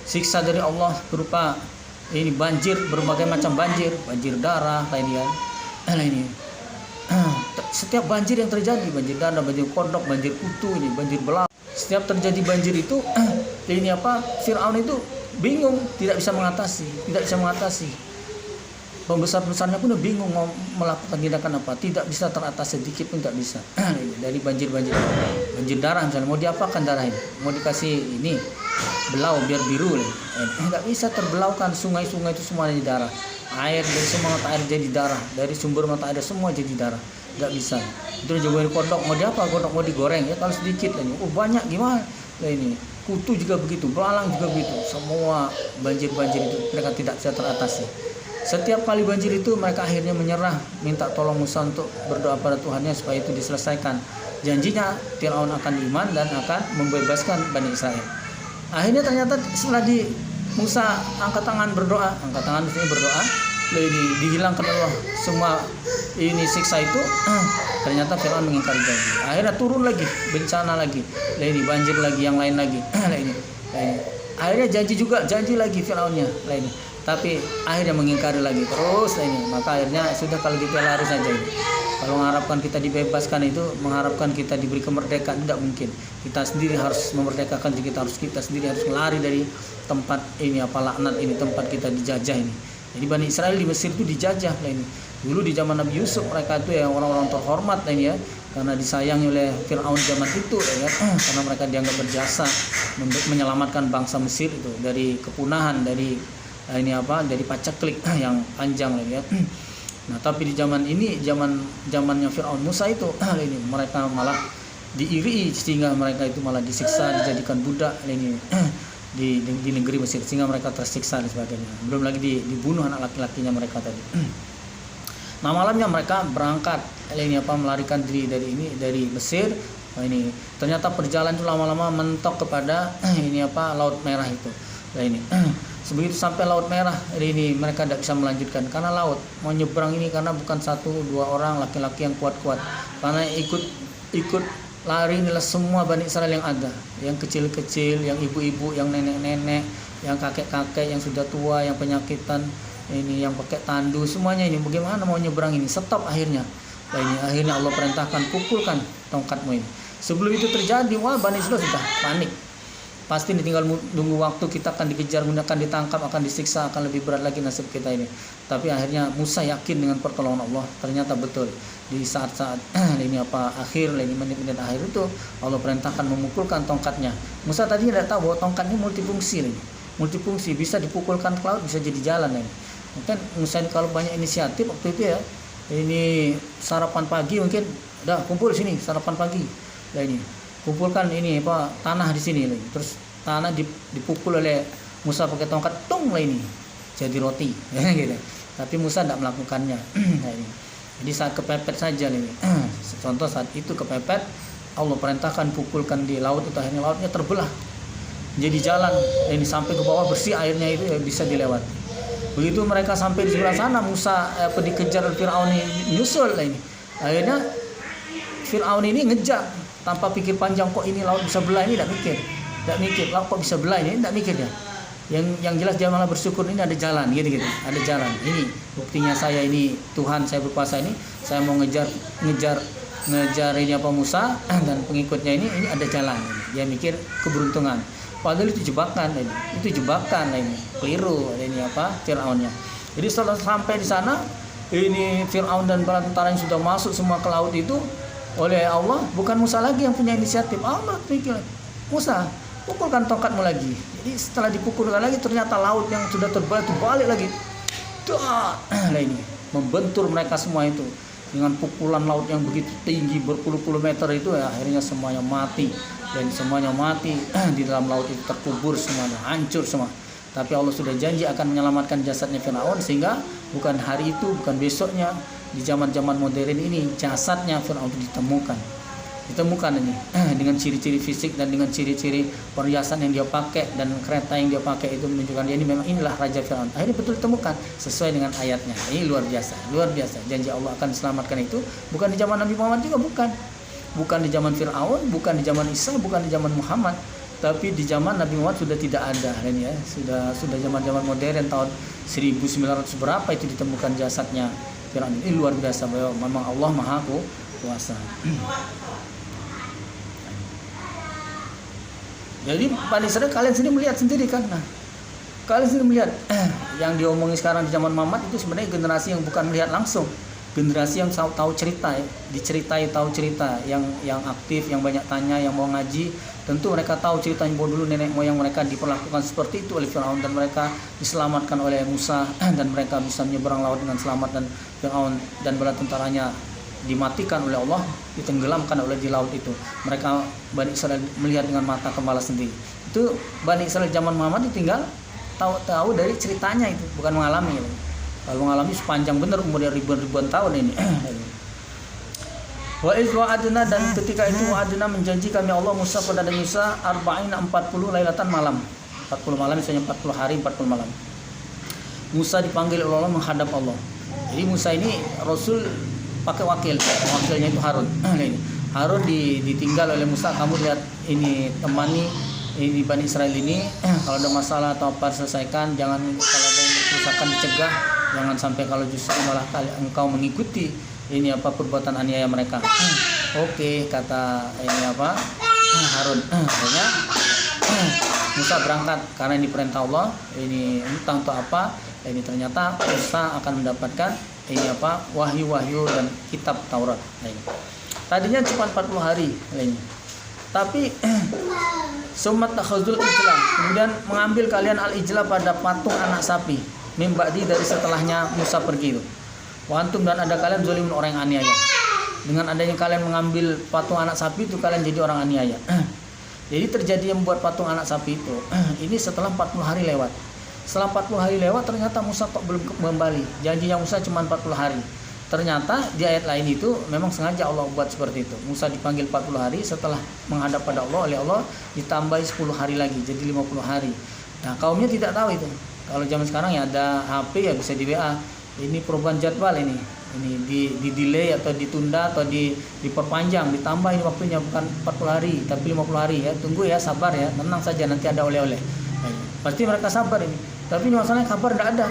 siksa dari Allah berupa ini banjir, berbagai macam banjir darah lainnya. Setiap banjir yang terjadi, banjir darah, banjir kodok, banjir kutu, ini banjir belah. Setiap terjadi banjir itu Fir'aun itu bingung, tidak bisa mengatasi. Pembesar-besarnya pun bingung mau melakukan tindakan apa, tidak bisa teratasi, sedikit pun tidak bisa. Dari banjir darah misalnya, mau diapakan darah ini? Mau dikasih ini belau biar biru, nggak bisa terbelaukan. Sungai-sungai itu semua jadi darah, air dari semua mata air jadi darah, dari sumber mata air semua jadi darah, nggak bisa. Itu juga kodok, mau diapa? Kodok mau digoreng ya, kalau sedikit lagi, banyak gimana? Ini kutu juga begitu, belalang juga begitu, semua banjir itu mereka tidak bisa teratasi. Setiap kali banjir itu mereka akhirnya menyerah, minta tolong Musa untuk berdoa pada Tuhannya supaya itu diselesaikan. Janjinya Fir'aun akan iman dan akan membebaskan Bani Israel. Akhirnya ternyata setelah Musa angkat tangan berdoa, dihilangkan Allah semua ini siksa itu, ternyata Fir'aun mengingkari janji. Akhirnya turun lagi, bencana lagi, banjir lagi, yang lain lagi. Akhirnya janji lagi Fir'aunnya, tapi akhirnya mengingkari lagi terus maka akhirnya sudah, kalau gitu lari saja ini. Kalau mengharapkan kita dibebaskan itu mengharapkan kita diberi kemerdekaan, tidak mungkin. Kita sendiri harus memerdekakan diri kita sendiri harus lari dari tempat laknat ini, tempat kita dijajah ini. Jadi Bani Israel di Mesir itu dijajah dulu di zaman Nabi Yusuf, mereka itu yang orang-orang terhormat karena disayangi oleh Fir'aun zaman itu karena mereka dianggap berjasa menyelamatkan bangsa Mesir itu dari kepunahan, dari pacaklik yang panjang Nah, tapi di zaman ini, zamannya Fir'aun Musa itu mereka malah diiri sehingga mereka itu malah disiksa, dijadikan budak di negeri Mesir sehingga mereka tersiksa dan sebagainya. Belum lagi dibunuh anak laki-lakinya mereka tadi. Nah, malamnya mereka berangkat melarikan diri dari Mesir. Nah, ini ternyata perjalanan itu lama-lama mentok kepada Laut Merah itu. Begitu sampai Laut Merah, ini mereka tidak bisa melanjutkan karena laut mau nyebrang ini, karena bukan 1-2 orang laki-laki yang kuat-kuat, karena ikut lari inilah semua Bani Israel yang ada, yang kecil-kecil, yang ibu-ibu, yang nenek-nenek, yang kakek-kakek, yang sudah tua, yang penyakitan, yang pakai tandu, semuanya ini bagaimana mau nyebrang ini? Stop akhirnya. Akhirnya Allah perintahkan, pukulkan tongkatmu ini. Sebelum itu terjadi, Bani Israel sudah panik. Pasti tinggal nunggu waktu, kita akan dikejar, akan ditangkap, akan disiksa, akan lebih berat lagi nasib kita ini. Tapi akhirnya Musa yakin dengan pertolongan Allah, ternyata betul di saat-saat akhir, menit-menit akhir itu Allah perintahkan memukulkan tongkatnya. Musa tadi tidak tahu bahwa tongkat ini multifungsi, bisa dipukulkan ke laut, bisa jadi jalan Mungkin Musa ini kalau banyak inisiatif waktu itu ini sarapan pagi mungkin, udah kumpul sini sarapan pagi, kumpulkan tanah di sini terus tanah dipukul oleh Musa pakai tongkat, jadi roti gitu. Tapi Musa tidak melakukannya. Jadi saat kepepet saja contoh saat itu kepepet, Allah perintahkan pukulkan di laut itu, akhirnya lautnya terbelah jadi jalan sampai ke bawah, bersih airnya itu bisa dilewati. Begitu mereka sampai di sebelah sana, Musa dikejar Fir'aun ini nyusul akhirnya Fir'aun ini ngejar tanpa pikir panjang, kok ini laut bisa belah, ini tidak mikir laut kok bisa belah, ini tidak mikir ya. Yang jelas dia malah bersyukur ini ada jalan gitu, ada jalan. Ini buktinya saya ini Tuhan, saya berkuasa ini, saya mau ngejar ini Musa dan pengikutnya ini ada jalan. Dia mikir keberuntungan. Padahal itu jebakan keliru Fir'aunnya. Jadi setelah sampai di sana ini Fir'aun dan bala tentaranya sudah masuk semua ke laut itu oleh Allah, bukan Musa lagi yang punya inisiatif. Allah pikir, Musa, pukulkan tongkatmu lagi. Jadi setelah dipukulkan lagi, ternyata laut yang sudah terbelah itu balik lagi. Dah, lah ini membentur mereka semua itu dengan pukulan laut yang begitu tinggi berpuluh-puluh meter itu, ya, akhirnya semuanya mati. Dan semuanya mati di dalam laut itu, terkubur semuanya, hancur semua. Tapi Allah sudah janji akan menyelamatkan jasadnya Fir'aun, sehingga bukan hari itu, bukan besoknya, di zaman-zaman modern ini jasadnya Fir'aun itu ditemukan ini dengan ciri-ciri fisik dan dengan ciri-ciri perhiasan yang dia pakai dan kereta yang dia pakai, itu menunjukkan dia ini memang inilah Raja Fir'aun. Akhirnya betul ditemukan sesuai dengan ayatnya. Ini luar biasa janji Allah akan diselamatkan itu bukan di zaman Nabi Muhammad juga, bukan di zaman Fir'aun, bukan di zaman Isa, bukan di zaman Muhammad, tapi di zaman Nabi Muhammad sudah tidak ada ini ya. Sudah zaman-zaman modern tahun 1900 berapa itu ditemukan jasadnya Fir'aun. Ini luar biasa, memang Allah Maha Kuasa. Jadi Bani Israil kalian sendiri melihat sendiri kan. Nah, kalian sendiri melihat yang diomongin sekarang di zaman Muhammad itu sebenarnya generasi yang bukan melihat langsung. Generasi yang tahu cerita, ya, diceritai tahu cerita, yang aktif, yang banyak tanya, yang mau ngaji, tentu mereka tahu ceritanya bahwa dulu nenek moyang mereka diperlakukan seperti itu oleh Fir'aun dan mereka diselamatkan oleh Musa dan mereka bisa menyeberang laut dengan selamat, dan Fir'aun dan bala tentaranya dimatikan oleh Allah, ditenggelamkan oleh di laut itu. Mereka Bani Israil melihat dengan mata kepala sendiri. Itu Bani Israil zaman Muhammad tinggal tahu dari ceritanya itu, bukan mengalami. Kalau mengalami sepanjang benar umurnya ribuan tahun ini. Wa iz wa'adna, dan ketika itu wa'adna menjanji kami Allah Musa pada Musa 40 lailatan malam. 40 malam misalnya 40 hari 40 malam. Musa dipanggil oleh Allah menghadap Allah. Jadi Musa ini Rasul pakai wakilnya itu Harun. Harun ditinggal oleh Musa, kamu lihat ini, temani ini Bani Israil ini, kalau ada masalah atau apa selesaikan, jangan kalau ada kerusakan dicegah, jangan sampai kalau justru malah engkau mengikuti ini apa perbuatan aniaya mereka. Oke, kata ini apa Harun. Akhirnya Musa berangkat karena ini perintah Allah. Ini entah untuk apa. Ini ternyata Musa akan mendapatkan ini apa wahyu dan kitab Taurat. Tadinya cuma 40 hari ini. Tapi sumat takhazul ijlah, kemudian mengambil kalian al-ijlah pada patung anak sapi mimba'di, dari setelahnya Musa pergi itu. Wa antum, dan ada kalian zalimun, orang yang aniaya. Dengan adanya kalian mengambil patung anak sapi itu, kalian jadi orang aniaya. Jadi terjadi yang membuat patung anak sapi itu ini setelah 40 hari lewat. Setelah 40 hari lewat ternyata Musa kok belum kembali. Janjinya Musa cuma 40 hari. Ternyata di ayat lain itu memang sengaja Allah buat seperti itu. Musa dipanggil 40 hari, setelah menghadap pada Allah oleh Allah ditambahi 10 hari lagi, jadi 50 hari. Nah, kaumnya tidak tahu itu. Kalau zaman sekarang ya ada HP, ya bisa di WA. Ini perubahan jadwal ini di delay atau ditunda atau diperpanjang, ditambah ini waktunya, bukan 40 hari tapi 50 hari ya. Tunggu ya, sabar ya, tenang saja, nanti ada oleh-oleh. Pasti mereka sabar ini. Tapi masalahnya kabar tidak ada.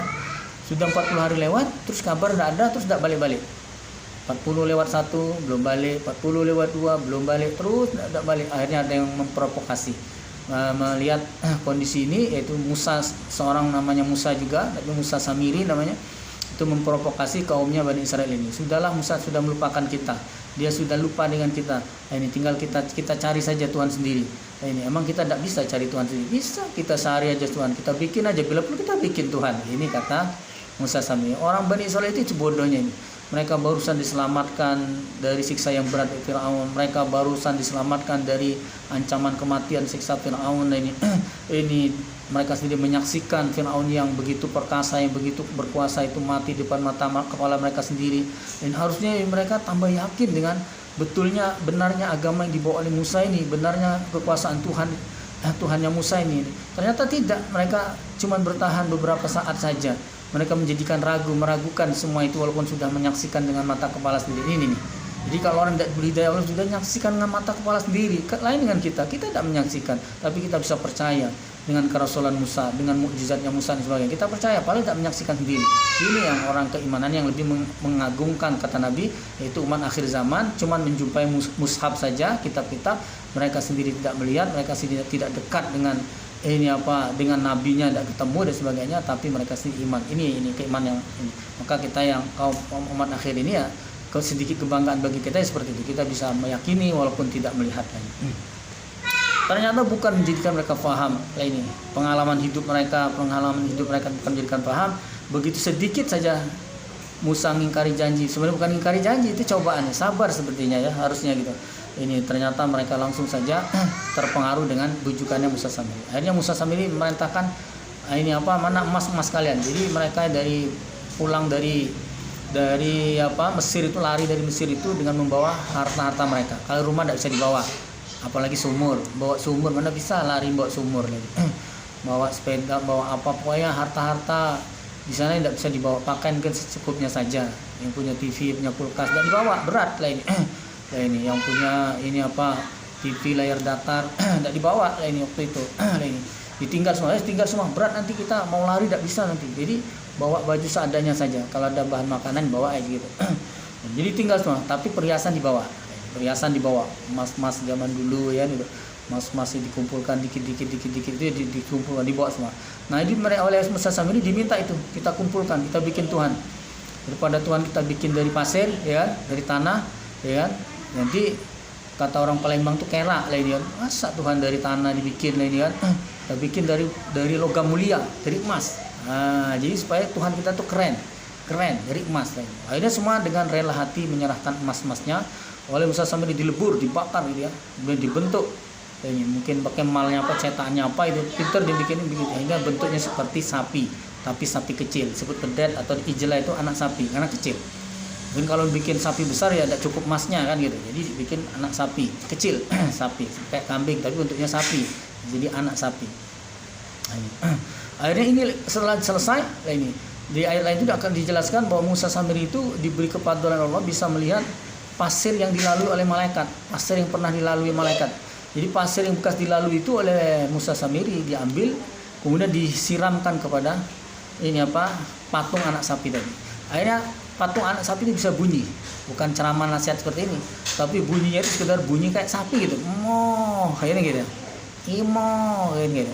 Sudah 40 hari lewat, terus kabar tidak ada, terus tidak balik-balik. 40 lewat 1 belum balik, 40 lewat 2 belum balik, terus tidak balik. Akhirnya ada yang memprovokasi. Melihat kondisi ini, yaitu Musa, seorang namanya Musa juga, tapi Musa Samiri namanya, itu memprovokasi kaumnya Bani Israil ini. Sudahlah, Musa sudah melupakan kita, dia sudah lupa dengan kita. Ini tinggal kita cari saja Tuhan sendiri. Ini emang kita tidak bisa cari Tuhan sendiri? Bisa, kita sehari aja Tuhan, kita bikin aja, bila perlu kita bikin Tuhan. Ini kata Musa Samiri. Orang Bani Israil itu bodohnya ini. Mereka barusan diselamatkan dari siksa yang berat Fir'aun. Mereka barusan diselamatkan dari ancaman kematian siksa Fir'aun. Ini mereka sendiri menyaksikan Fir'aun yang begitu perkasa, yang begitu berkuasa itu mati di depan mata kepala mereka sendiri. Dan harusnya mereka tambah yakin dengan benarnya agama yang dibawa oleh Musa ini, benarnya kekuasaan Tuhannya Musa ini. Ternyata tidak, mereka cuma bertahan beberapa saat saja. Mereka menjadikan meragukan semua itu, walaupun sudah menyaksikan dengan mata kepala sendiri. Ini nih. Jadi kalau orang tidak berbudaya, Allah sudah menyaksikan dengan mata kepala sendiri. Lain dengan kita tidak menyaksikan, tapi kita bisa percaya dengan kerasulan Musa, dengan mukjizatnya Musa dan sebagainya. Kita percaya, paling tidak menyaksikan sendiri. Ini yang orang keimanan yang lebih mengagungkan, kata Nabi, yaitu umat akhir zaman cuman menjumpai mushaf saja, kitab-kitab, mereka sendiri tidak melihat, mereka sendiri tidak dekat dengan ini apa dengan nabinya tidak ketemu dan sebagainya, tapi mereka sendiri iman. Ini keimanan yang ini. Maka kita yang kaum umat akhir ini ya, sedikit kebanggaan bagi kita ya seperti itu. Kita bisa meyakini walaupun tidak melihatnya. Ternyata bukan menjadikan mereka paham ini. Pengalaman hidup mereka bukan menjadikan paham. Begitu sedikit saja Musa mengingkari janji. Sebenarnya bukan mengingkari janji, itu cobaannya. Sabar sepertinya ya, harusnya gitu. Ini ternyata mereka langsung saja terpengaruh dengan bujukannya Musa Samiri. Akhirnya Musa Samiri memerintahkan ini apa, mana emas kalian. Jadi mereka pulang dari Mesir itu, lari dari Mesir itu dengan membawa harta-harta mereka. Kalau rumah tidak bisa dibawa, apalagi sumur. Bawa sumur mana bisa, lari bawa sumur lagi. Bawa sepeda, bawa apa, pokoknya harta-harta di sana tidak bisa dibawa. Pakaian kan secukupnya saja. Yang punya TV, punya kulkas tidak dibawa, berat lah ini. Nah, ini yang punya ini apa, TV layar datar tidak dibawa lah ini waktu itu. Ini ditinggal semua, berat, nanti kita mau lari tidak bisa nanti. Jadi bawa baju seadanya saja, kalau ada bahan makanan bawa aja gitu. Jadi tinggal semua, tapi perhiasan dibawa, emas zaman dulu ya gitu. Emas dikumpulkan dikit itu dikumpulkan, dibawa semua. Nah ini mereka oleh Musa Samiri diminta itu kita kumpulkan, kita bikin Tuhan. Daripada Tuhan kita bikin dari pasir ya, dari tanah ya. Nanti kata orang Palembang tuh kera lah ini kan. Masa Tuhan dari tanah dibikin lah ini kan. Kita bikin dari logam mulia, dari emas. Nah, jadi supaya Tuhan kita tuh keren dari emas lah ini. Akhirnya semua dengan rela hati menyerahkan emas-emasnya. Oleh Musa Samiri dilebur, dibakar gitu ya. Kemudian dibentuk. Ini mungkin pakai malnya apa, cetaknya apa itu pintar dibikin begitu. Akhirnya bentuknya seperti sapi, tapi sapi kecil. Disebut kedet atau ijlah itu anak sapi karena kecil. Mungkin kalau bikin sapi besar ya ada cukup emasnya kan gitu. Jadi bikin anak sapi kecil, sapi kayak kambing tapi bentuknya sapi. Jadi anak sapi. Akhirnya ini setelah selesai, ini di ayat lain itu akan dijelaskan bahwa Musa Samiri itu diberi kepaduan Allah bisa melihat pasir yang dilalui oleh malaikat, pasir yang pernah dilalui malaikat. Jadi pasir yang bekas dilalui itu oleh Musa Samiri diambil, kemudian disiramkan kepada ini apa, patung anak sapi tadi. Akhirnya patung anak sapi itu bisa bunyi, bukan ceramah nasihat seperti ini, tapi bunyinya itu sekedar bunyi kayak sapi gitu, mo, kayaknya gitu, imo, kayak gitu,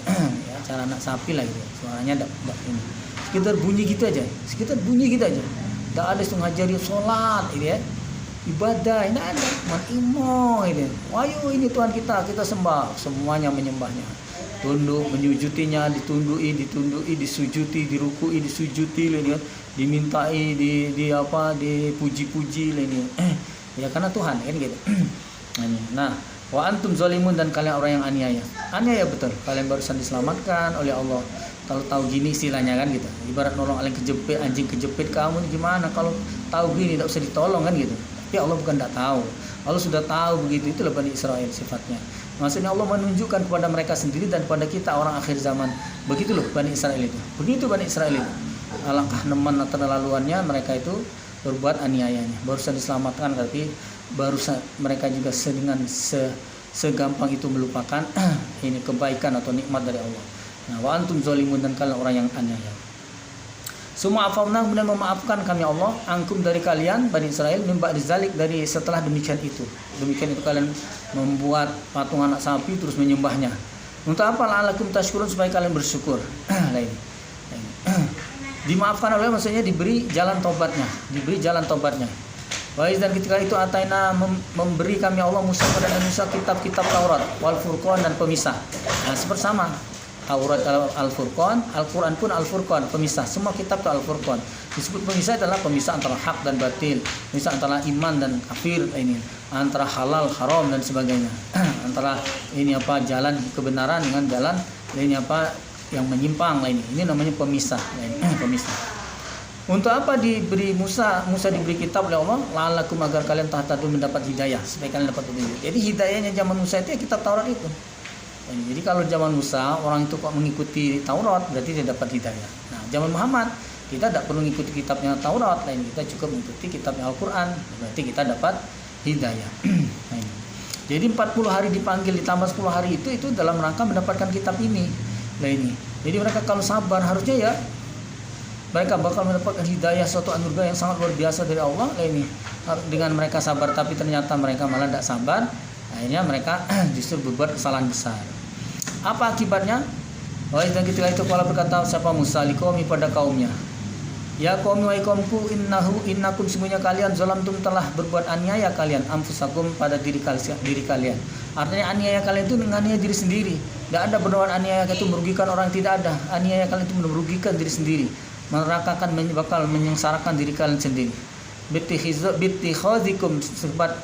ya cara anak sapi lah gitu, suaranya tidak ini, sekedar bunyi gitu aja, tidak ada yang ngajari sholat, gitu ya, ibadah, ini ada, imo, gitu, wayo ini Tuhan kita sembah, semuanya menyembahnya. Tunduk, menyujutinya, ditundui, disujuti, dirukui, disujuti, dimintai, dipuji-puji, ya karena Tuhan kan gitu. Nah, wa antum zalimun, dan kalian orang yang aniaya betul. Kalian barusan diselamatkan oleh Allah. Kalau tahu gini istilahnya kan gitu. Ibarat nolong anjing kejepit kamu gimana? Kalau tahu gini tidak usah ditolong kan gitu. Tapi Allah bukan tidak tahu. Allah sudah tahu begitu, itulah Bani Israel sifatnya. Maksudnya Allah menunjukkan kepada mereka sendiri dan kepada kita orang akhir zaman. Begitu loh Bani Israel itu. Begitu Bani Israel itu. Alangkah nemen atau terlaluannya mereka itu berbuat aniayanya. Barusan diselamatkan tapi barusan mereka juga dengan segampang itu melupakan ini kebaikan atau nikmat dari Allah. Nah, wa antum zalimun, dan kalian orang yang aniaya. Semua afawna, kemudian memaafkan kami Allah angkum dari kalian Bani Israel mimba dizalik, dari setelah demikian itu kalian membuat patung anak sapi terus menyembahnya. Untuk apa? La'alakum tashkurun, supaya kalian bersyukur. Lain. Dimaafkan oleh, maksudnya diberi jalan tobatnya. Wais, dan ketika itu ataina memberi kami Allah Musa pada Musa kitab-kitab Taurat wal Furqan, dan pemisah. Nah, seperti sama. Taurat Al-Furqan, Al-Quran pun Al-Furqan, pemisah. Semua kitab itu Al-Furqan. Disebut pemisah adalah pemisah antara hak dan batil, pemisah antara iman dan kafir, ini antara halal haram dan sebagainya, antara ini apa jalan kebenaran dengan jalan ini apa yang menyimpang lain. Ini namanya pemisah. Pemisah. Untuk apa diberi Musa diberi kitab oleh Allah? La'alakum, agar kalian tahtadun, mendapat hidayah, supaya kalian dapat petunjuk. Jadi hidayahnya zaman Musa itu ya kitab Taurat itu. Jadi kalau zaman Musa orang itu kok mengikuti Taurat, berarti dia dapat hidayah. Nah, zaman Muhammad kita tidak perlu mengikuti kitabnya Taurat, lain kita cukup mengikuti kitabnya Al-Quran, berarti kita dapat hidayah. Jadi 40 hari dipanggil ditambah 10 hari itu dalam rangka mendapatkan kitab ini. Nah ini. Jadi mereka kalau sabar harusnya ya mereka bakal mendapatkan hidayah, suatu anugerah yang sangat luar biasa dari Allah. Nah ini. Dengan mereka sabar, tapi ternyata mereka malah tidak sabar. Akhirnya mereka justru berbuat kesalahan besar. Apa akibatnya? Dan ketika itu kala berkata siapa Musa liqaumi pada kaumnya, ya qaumi wa qaumku innakum semuanya kalian zalamtum telah berbuat aniaya kalian anfusakum pada diri kalian. Artinya aniaya kalian itu menganiaya diri sendiri. Tidak ada berbuat aniaya itu merugikan orang, tidak ada. Aniaya kalian itu merugikan diri sendiri. Menerakakan bakal menyengsarakan diri kalian sendiri. Bittikhazikum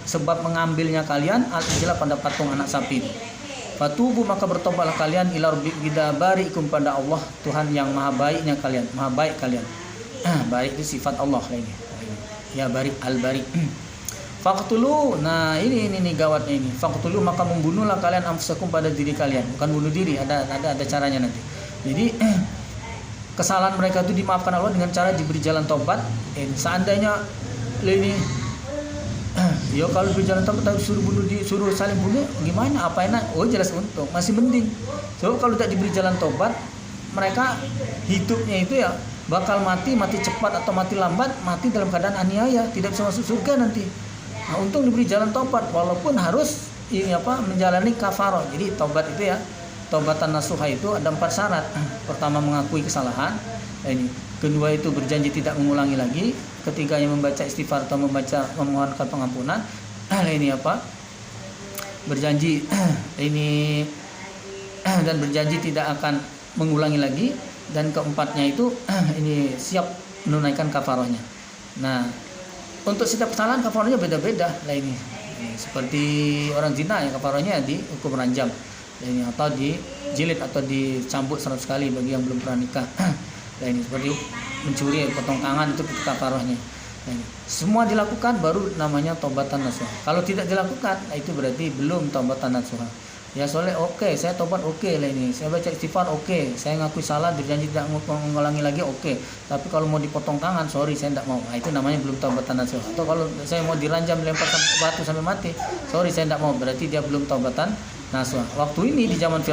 sebab mengambilnya kalian al-ijla pada patung anak sapi. Fatubu maka bertobatlah kalian ila barikum pada Allah Tuhan yang maha baiknya kalian, maha baik kalian. Baik itu sifat Allah ini. Ya barik al-barik. Faqtulu, nah ini gawatnya ini. Faqtulu maka membunuhlah kalian anfusakum pada diri kalian. Bukan bunuh diri, ada caranya nanti. Jadi kesalahan mereka itu dimaafkan Allah dengan cara diberi jalan tobat. Seandainya ini ya kalau berjalan tobat suruh saling bunuh gimana, apa enak? Oh jelas untung, masih mending. So kalau tidak diberi jalan tobat, mereka hidupnya itu ya bakal mati cepat atau mati lambat, mati dalam keadaan aniaya, tidak bisa masuk surga nanti. Nah, untung diberi jalan tobat walaupun harus menjalani kafarah. Jadi tobat itu ya, taubatan nasuha itu ada 4 syarat. Pertama mengakui kesalahan, kedua itu berjanji tidak mengulangi lagi, ketiganya membaca istighfar atau memohonkan pengampunan, berjanji dan berjanji tidak akan mengulangi lagi, dan keempatnya itu siap menunaikan kafarahnya. Nah, untuk setiap kesalahan kafarahnya beda-beda lah ini. Seperti orang zina ya kafarahnya dihukum ranjam. Atau dijilid atau dicambuk 100 kali bagi yang belum pernah nikah. Seperti mencuri, potong tangan itu kafarahnya. Semua dilakukan baru namanya taubatan nasuha. Kalau tidak dilakukan, itu berarti belum taubatan nasuha. Ya soalnya oke, saya tobat oke lah ini. Saya baca istighfar oke, saya ngakui salah, berjanji tidak mengulangi lagi oke. Tapi kalau mau dipotong tangan, sorry saya tidak mau. Nah, itu namanya belum taubatan nasuha. Atau kalau saya mau diranjam lempar batu sampai mati, sorry saya tidak mau. Berarti dia belum taubatan nasuha. Waktu ini di zaman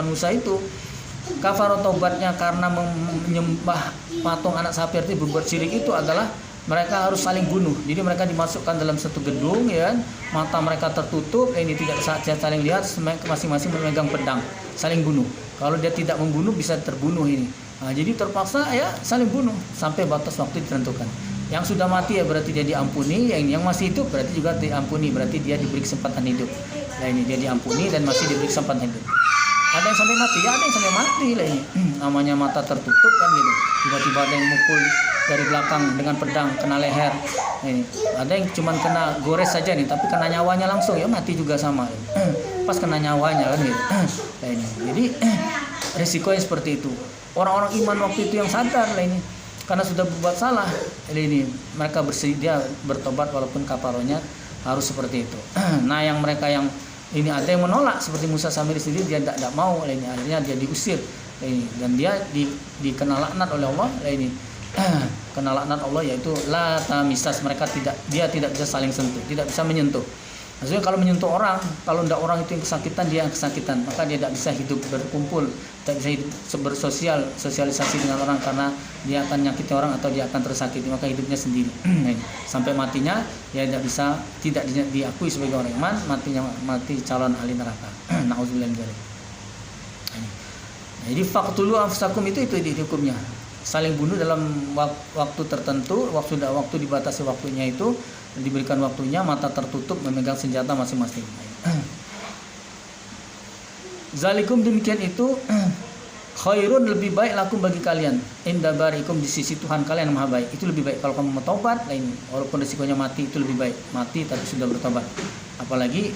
Musa itu kafarah taubatnya karena menyembah patung anak sapi, artinya berbuat syirik itu adalah mereka harus saling bunuh. Jadi mereka dimasukkan dalam satu gedung, ya, mata mereka tertutup, tidak saling lihat, masing-masing memegang pedang, saling bunuh. Kalau dia tidak membunuh bisa terbunuh ini. Nah, jadi terpaksa ya saling bunuh sampai batas waktu ditentukan. Yang sudah mati ya berarti dia diampuni, yang masih hidup berarti juga diampuni, berarti dia diberi kesempatan hidup. Nah ini dia diampuni dan masih diberi kesempatan hidup. Ada yang sampai mati, ya ada yang sampai mati lah ini. Namanya mata tertutup kan gitu. Tiba-tiba ada yang mukul dari belakang dengan pedang kena leher. Ada yang cuma kena gores saja nih, tapi kena nyawanya langsung ya mati juga sama. Pas kena nyawanya kan gitu. Jadi risikonya seperti itu. Orang-orang iman waktu itu yang sadar lah ini, karena sudah berbuat salah, ini mereka bersedia bertobat walaupun kafarohnya harus seperti itu. Nah yang mereka yang ini ada yang menolak seperti Musa Samiri sendiri, dia tidak mau, ini akhirnya dia diusir, dan dia dikena laknat oleh Allah, kena laknat Allah yaitu la tamisas, dia tidak bisa saling sentuh, tidak bisa menyentuh. Maksudnya kalau menyentuh orang, kalau tidak orang itu yang kesakitan, dia yang kesakitan, maka dia tidak bisa hidup berkumpul, tidak bisa hidup sosialisasi dengan orang, karena dia akan nyakiti orang atau dia akan tersakiti, maka hidupnya sendiri. Sampai matinya dia tidak diakui sebagai orang iman, mati calon ahli neraka. Nauzubillah min dzalik. Jadi faqtulu anfusakum itu hukumnya. Saling bunuh dalam waktu tertentu, waktu dibatasi waktunya itu, diberikan waktunya, mata tertutup, memegang senjata masing-masing. Zalikum demikian itu khairun lebih baik lakum bagi kalian inda barikum di sisi Tuhan kalian yang maha baik. Itu lebih baik kalau kamu mau taubat ini, walaupun risikonya mati itu lebih baik. Mati tapi sudah bertobat. Apalagi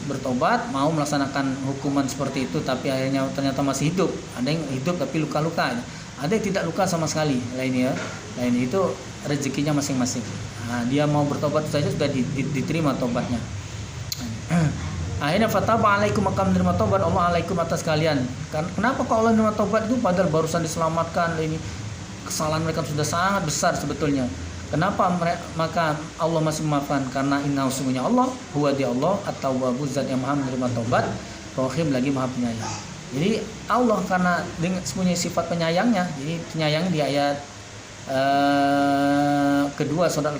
bertobat mau melaksanakan hukuman seperti itu tapi akhirnya ternyata masih hidup. Ada yang hidup tapi luka-luka. Ada yang tidak luka sama sekali. Lainnya itu rezekinya masing-masing. Nah, dia mau bertobat saja sudah diterima tobatnya. Akhirnya fataba alaikum, maka menerima tobat Allah alaikum atas kalian. Kenapa kok Allah menerima tobat itu padahal barusan diselamatkan, ini kesalahan mereka sudah sangat besar sebetulnya. Kenapa maka Allah masih memaafkan? Karena innahu sungguhnya Allah huwa di Allah at-tawwabu, zat yang maha menerima tobat, rahim lagi maha penyayang. Jadi Allah karena dengan semuanya sifat penyayangnya, jadi penyayang di ayat kedua surat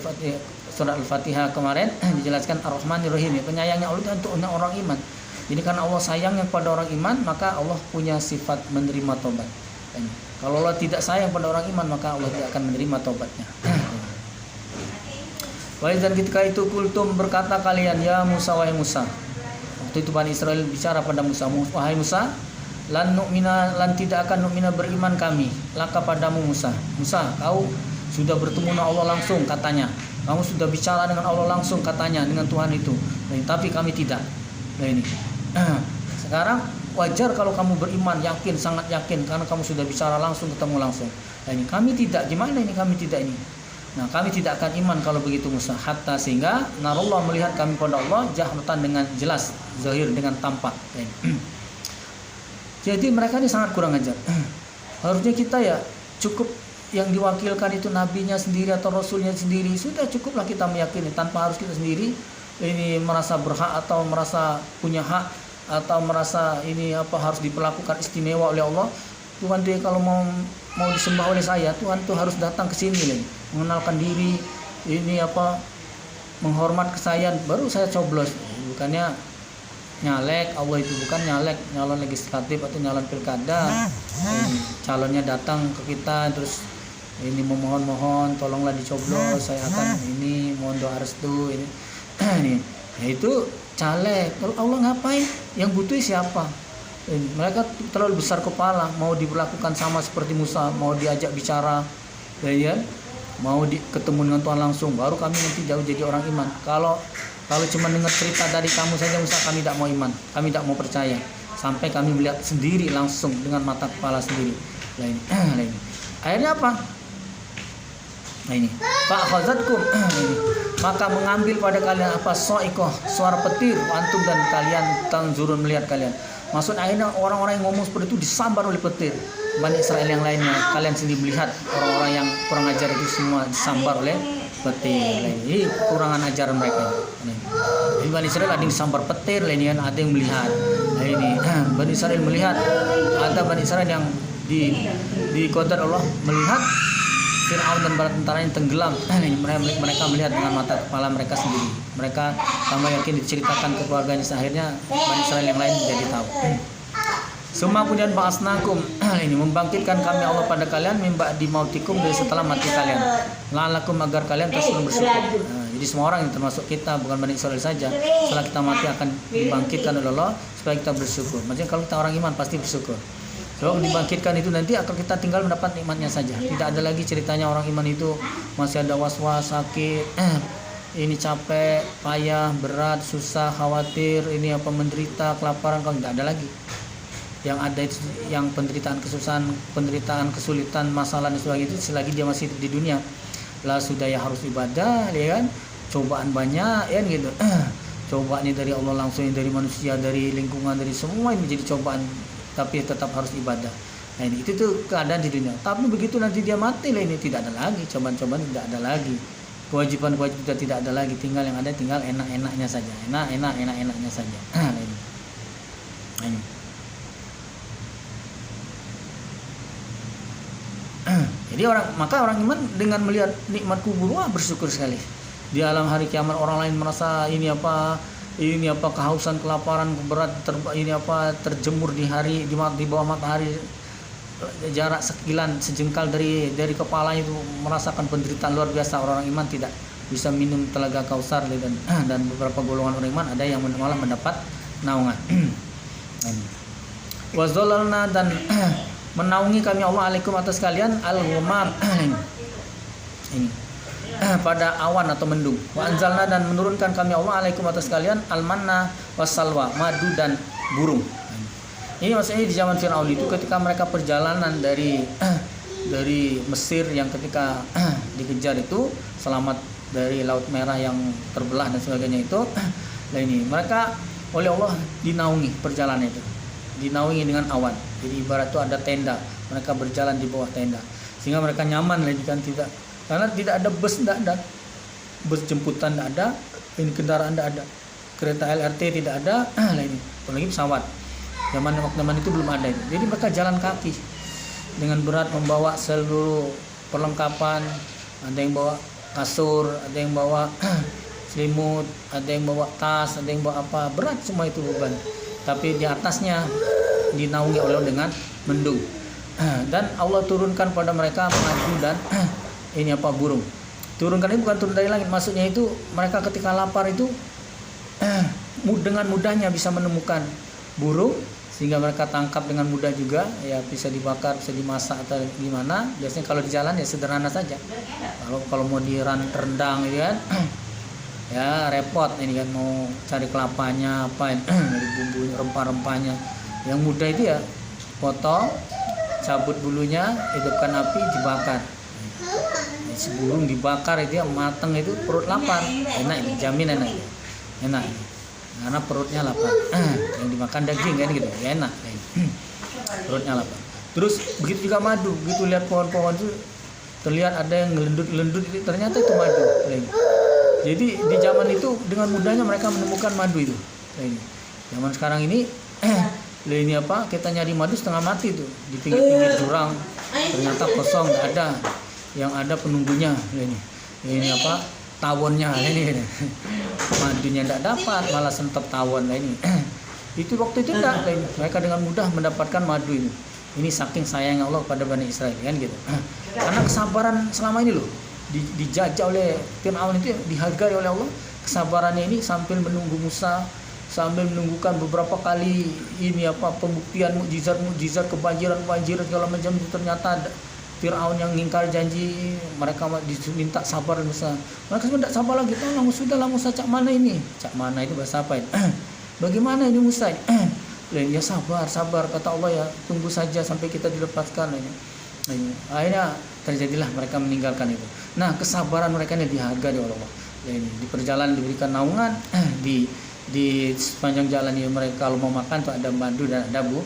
Al-Fatihah kemarin dijelaskan Ar-Rahmanir Rahim, penyayangnya Allah itu untuk orang iman. Jadi karena Allah sayangnya kepada orang iman, maka Allah punya sifat menerima tobat. Kalau Allah tidak sayang pada orang iman, maka Allah tidak akan menerima tobatnya. Dan ketika itu kultum berkata kalian, ya Musa, wahai Musa. Waktu itu Bani Israel bicara pada Musa, wahai Musa, lan tidak akan nu'mina beriman kami laka padamu Musa. Musa, kau sudah bertemu dengan Allah langsung katanya. Kamu sudah bicara dengan Allah langsung katanya, dengan Tuhan itu. Tapi kami tidak. Nah ini. Sekarang wajar kalau kamu beriman, yakin, sangat yakin, karena kamu sudah bicara langsung, ketemu langsung. Nah ini kami tidak. Gimana ini kami tidak ini? Nah kami tidak akan iman kalau begitu Musa. Hatta sehingga narullah melihat kami pada Allah jahratan dengan jelas, zahir dengan tampak. Jadi mereka ini sangat kurang ajar. Harusnya kita ya cukup yang diwakilkan itu nabinya sendiri atau rasulnya sendiri, sudah cukuplah kita meyakini tanpa harus kita sendiri ini merasa berhak atau merasa punya hak atau merasa ini harus diperlakukan istimewa oleh Allah. Tuhan tuh kalau mau disembah oleh saya, Tuhan tuh harus datang ke sini nih, mengenalkan diri, ini menghormat ke saya, baru saya coblos. Bukannya nyalek, Allah itu bukan nyalek, nyalon legislatif atau nyalon pilkada. Calonnya datang ke kita terus ini memohon tolonglah dicoblos, saya akan ini mohon doa restu ini. Nah itu caleg. Kalau Allah ngapain? Yang butuh siapa? Mereka terlalu besar kepala, mau diperlakukan sama seperti Musa, mau diajak bicara, ya, mau ketemu dengan Tuhan langsung, baru kami nanti jauh jadi orang iman. Kalau cuma dengar cerita dari kamu saja Musa, kami tidak mau iman, kami tidak mau percaya, sampai kami melihat sendiri langsung dengan mata kepala sendiri. Nah ini. Akhirnya apa? Nah ini, fa'akhazatkum, maka mengambil pada kalian soikoh, suara petir, antum dan kalian tanzurun melihat kalian. Maksud akhirnya orang-orang yang ngomong seperti itu disambar oleh petir. Bani Israel yang lainnya, kalian sendiri melihat orang-orang yang kurang ajar itu semua disambar oleh petir. Ini kekurangan ajaran mereka. Jadi Bani Israel ada yang disambar petir, lainnya ada yang melihat. Nah ini Bani Israel melihat, ada Bani Israel yang di qadar Allah melihat Fir'aun dan bala tentaranya tenggelam. Mereka melihat dengan mata kepala mereka sendiri. Mereka tambah yakin diceritakan ke keluarganya, akhirnya Bani Israel yang lain jadi tahu. Summa kemudian ba'asnakum, ini membangkitkan kami Allah pada kalian mimba di mautikum, dari setelah mati kalian. La'alakum agar kalian terus bersyukur. Jadi semua orang yang termasuk kita, bukan Bani Israel saja, setelah kita mati akan dibangkitkan oleh Allah supaya kita bersyukur. Maksudnya kalau kita orang iman pasti bersyukur. Kalau dibangkitkan itu nanti akan kita tinggal mendapat nikmatnya saja. Tidak ada lagi ceritanya orang iman itu masih ada was-was, sakit, ini capek, payah, berat, susah, khawatir, ini menderita, kelaparan, kalau tidak ada lagi. Yang ada itu yang penderitaan kesusahan, penderitaan kesulitan, masalah dan sebagainya itu selagi dia masih di dunia. Lah sudah ya harus ibadah, ya kan? Cobaan banyak, ya gitu. Cobaannya dari Allah langsung, dari manusia, dari lingkungan, dari semua ini menjadi cobaan. Tapi tetap harus ibadah. Nah ini itu tuh keadaan di dunia. Tapi begitu nanti dia mati lah, ini tidak ada lagi cobaan-cobaan, tidak ada lagi kewajiban-kewajiban, sudah tidak ada lagi. Tinggal yang ada tinggal enak-enaknya saja, enak-enaknya saja. Nah ini. Jadi maka orang iman dengan melihat nikmat kubur, wah bersyukur sekali. Di alam hari kiamat orang lain merasa ini kehausan, kelaparan, berat, terjemur di bawah matahari, jarak sekilan sejengkal dari kepalanya itu merasakan penderitaan luar biasa. Orang iman tidak bisa minum telaga Kausar, dan beberapa golongan orang iman ada yang malah mendapat naungan. Wazolalna, dan menaungi kami Allah alaikum atas kalian al-ghamam ini pada awan atau mendung. Wa anzalna, dan menurunkan kami Allah alaikum atas kalian al-manna wassalwa, madu dan burung. Ini maksudnya di zaman Fir'aun itu ketika mereka perjalanan dari Mesir yang ketika dikejar itu, selamat dari Laut Merah yang terbelah dan sebagainya itu. Nah ini mereka oleh Allah dinaungi perjalanan itu, dinaungi dengan awan. Jadi ibarat itu ada tenda, mereka berjalan di bawah tenda sehingga mereka nyaman lagi kan, tidak, karena tidak ada bus, tidak ada bus jemputan, tidak ada ini kendaraan, tidak ada kereta LRT, tidak ada ini apalagi pesawat. Zaman itu belum ada itu. Jadi mereka jalan kaki dengan berat, membawa seluruh perlengkapan, ada yang bawa kasur, ada yang bawa selimut, ada yang bawa tas, ada yang bawa apa, berat semua itu beban. tapi di atasnya dinaungi oleh Allah dengan mendung. Dan Allah turunkan pada mereka madu dan ini apa, burung. Turunkan ini bukan turun dari langit, maksudnya itu mereka ketika lapar itu dengan mudahnya bisa menemukan burung, sehingga mereka tangkap dengan mudah juga, ya bisa dibakar, bisa dimasak atau gimana. Biasanya kalau di jalan ya sederhana saja. Kalau mau rendang gitu kan, ya repot ini kan, mau cari kelapanya apa ini, dari bumbu rempah-rempahnya. Yang mudah itu ya potong, cabut bulunya, hidupkan api, dibakar. Si burung dibakar itu ya mateng, itu perut lapar, enak ini, jamin enak. Karena perutnya lapar. Yang dimakan daging kan gitu, ya enak. Perutnya lapar. Terus begitu juga madu, begitu lihat pohon-pohon itu terlihat ada yang ngelendut-lendut, itu ternyata itu madu. Jadi di zaman itu dengan mudahnya mereka menemukan madu itu. Zaman sekarang ini ini apa, kita nyari madu setengah mati tuh di pinggir-pinggir jurang, ternyata kosong, nggak ada. Yang ada penunggunya ini apa, tawonnya ini madunya tidak dapat, malah sentap tawon ini. Itu waktu itu enggak, mereka dengan mudah mendapatkan madu ini. Ini saking sayangnya Allah pada Bani Israel kan gitu. Karena kesabaran selama ini loh dijajah oleh Fir'aun itu dihargai oleh Allah. Kesabarannya ini sambil menunggu Musa, sambil menunggukan beberapa kali ini apa, pembuktian mukjizat, kebanjiran segala macam. Ternyata Fir'aun yang ngingkar janji, mereka diminta sabar Musa. Mereka sudah tidak sabar lagi, tolong sudahlah Musa, cak mana ini? Cak mana itu bahasa apa ini? Bagaimana ini Musa? Ya sabar, kata Allah, ya tunggu saja sampai kita dilepaskan ini. Akhirnya terjadilah mereka meninggalkan itu. Nah, kesabaran mereka ini dihargai oleh Allah. Ini di perjalanan diberikan naungan, di sepanjang jalan ini mereka kalau mau makan tuh ada madu dan ada burung.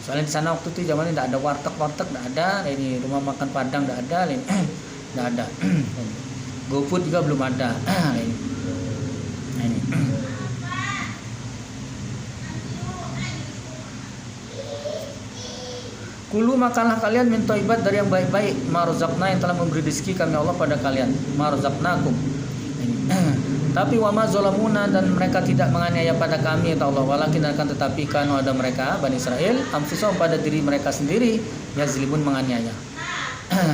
Soalnya di sana waktu itu zamannya tidak ada warteg tidak ada, ini rumah makan Padang tidak ada, ini tidak ada. GoFood juga belum ada. Ini. Kulu makanlah kalian min thayyibat dari yang baik-baik, ma razaqna yang telah memberi rezeki kami Allah pada kalian, ma razaqnakum. Tapi wama zolamuna, dan mereka tidak menganiaya pada kami ya Allah, walakin akan tetapi kanu ada mereka Bani Israel anfusahum pada diri mereka sendiri yazlimun menganiaya.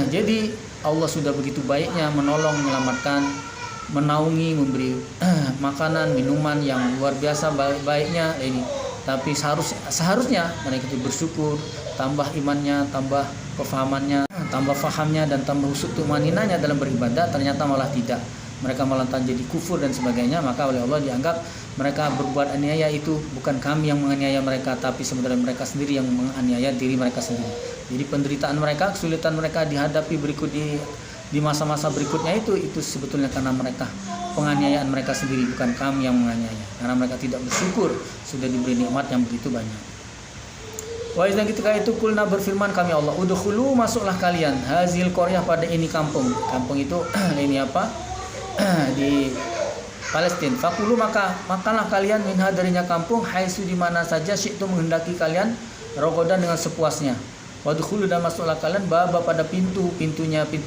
Jadi Allah sudah begitu baiknya menolong, menyelamatkan, menaungi, memberi makanan, minuman yang luar biasa baiknya ini. Tapi seharusnya mereka itu bersyukur, tambah imannya, tambah kefahamannya, tambah fahamnya, dan tambah husuk tumaninanya dalam beribadah. Ternyata malah tidak. Mereka malah jadi kufur dan sebagainya. Maka oleh Allah dianggap mereka berbuat aniaya itu bukan kami yang menganiaya mereka, tapi sebenarnya mereka sendiri yang menganiaya diri mereka sendiri. Jadi penderitaan mereka, kesulitan mereka dihadapi berikut di masa-masa berikutnya itu sebetulnya karena mereka, penganiayaan mereka sendiri, bukan kami yang menganiaya. Karena mereka tidak bersyukur sudah diberi nikmat yang begitu banyak. Wa izan ketika itu kulna berfirman kami Allah, udkhulu masuklah kalian hazil qaryah pada ini kampung. Kampung itu ini apa? Di Palestina. Fakulu makanlah kalian minha darinya kampung, haitsu di mana saja syi'tu menghendaki kalian, rogodan dengan sepuasnya. Wadkhulu dan masuklah kalian baba pada pintu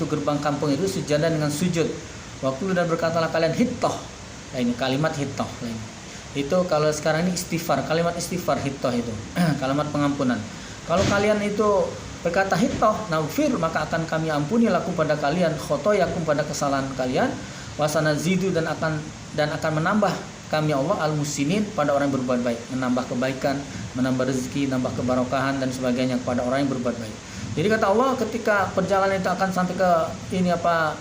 gerbang kampung itu sujadan dengan sujud. Wakulu dan berkatalah kalian hittah. Nah, ini kalimat hittah. Itu kalau sekarang ini istighfar, kalimat istighfar hittah itu. Kalimat pengampunan. Kalau kalian itu berkata hittah, naufir, maka akan kami ampuni lakum pada kalian khotoyakum pada kesalahan kalian. Wasanazidu dan akan menambah kami Allah al-musinin pada orang yang berbuat baik, menambah kebaikan, menambah rezeki, menambah kebarokahan dan sebagainya kepada orang yang berbuat baik. Jadi kata Allah ketika perjalanan itu akan sampai ke ini apa,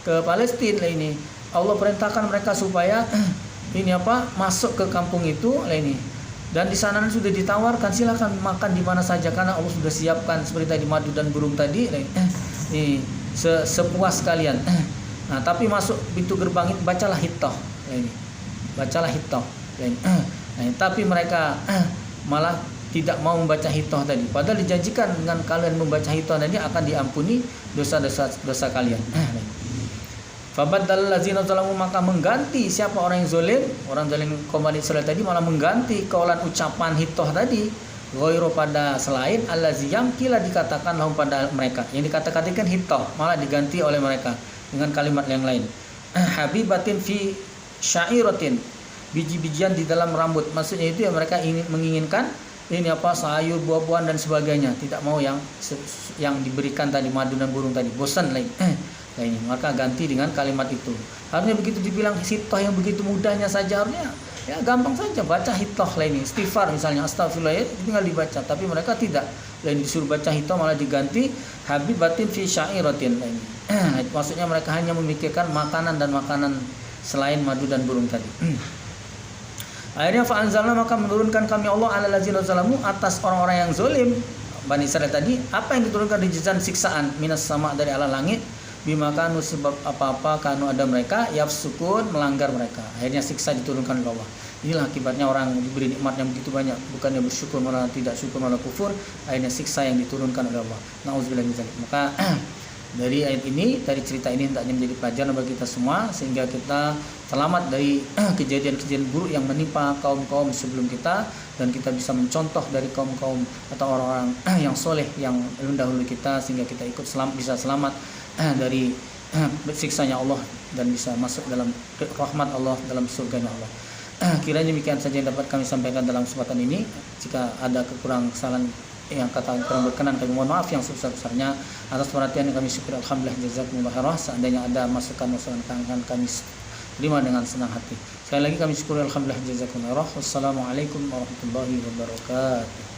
ke Palestina ini, Allah perintahkan mereka supaya ini apa, masuk ke kampung itu ini. Dan di sana sudah ditawarkan silakan makan di mana saja karena Allah sudah siapkan seperti tadi madu dan burung tadi ini sepuas kalian. Nah, tapi masuk pintu gerbang itu bacalah hittah. Ini. Bacalah hittah. Nah, tapi mereka malah tidak mau membaca hittah tadi. Padahal dijanjikan dengan kalian membaca hittah tadi akan diampuni dosa kalian. Fabadal ladzina zalamu, maka mengganti siapa orang yang zalim kaum Bani Israil tadi malah mengganti kaulan ucapan hittah tadi ghairu pada selain allazi yang kila dikatakan lahum pada mereka. Yang dikatakan hittah malah diganti oleh mereka dengan kalimat yang lain. Habibatin fi syairatin, biji-bijian di dalam rambut. Maksudnya itu ya mereka menginginkan ini apa, sayur, buah-buahan dan sebagainya. Tidak mau yang diberikan tadi, madu dan burung tadi. Bosan lagi. Nah ini maka ganti dengan kalimat itu. Harusnya begitu dibilang hitoh yang begitu mudahnya saja, harusnya ya gampang saja baca hitoh lah ini. Istighfar misalnya, astagfirullah ya, tinggal dibaca. Tapi mereka tidak. Lain disuruh baca hitoh malah diganti habibatin fi syairatin lah ini. Maksudnya mereka hanya memikirkan makanan dan makanan selain madu dan burung tadi. Akhirnya fa'anzalna, maka menurunkan kami Allah ala ladzina zalamu, atas orang-orang yang zalim Bani Israil tadi, apa yang diturunkan rijzan, siksaan, minas sama, dari ala langit, bima kanu, sebab apa-apa kanu ada mereka yafsukun, melanggar mereka. Akhirnya siksa diturunkan oleh Allah. Inilah akibatnya orang diberi nikmat yang begitu banyak, bukannya bersyukur malah tidak syukur malah kufur. Akhirnya siksa yang diturunkan oleh Allah. Nauzubillah min dzalik. Maka dari ayat ini, dari cerita ini hendaknya menjadi pelajaran bagi kita semua, sehingga kita selamat dari kejadian-kejadian buruk yang menimpa kaum-kaum sebelum kita, dan kita bisa mencontoh dari kaum-kaum atau orang-orang yang soleh yang mendahului kita, sehingga kita ikut bisa selamat dari siksanya Allah dan bisa masuk dalam rahmat Allah, dalam surganya Allah. Kiranya demikian saja yang dapat kami sampaikan dalam kesempatan ini. Jika ada kekurangan kesalahan yang kata kurang berkenan, kami mohon maaf yang sebesar-besarnya. Atas perhatian yang kami syukur, alhamdulillah, jazakumullah khairan. Seandainya ada masukan-masukan, akan kami terima dengan senang hati. Sekali lagi kami syukur, alhamdulillah, jazakumullah khairan. Wassalamualaikum warahmatullahi wabarakatuh.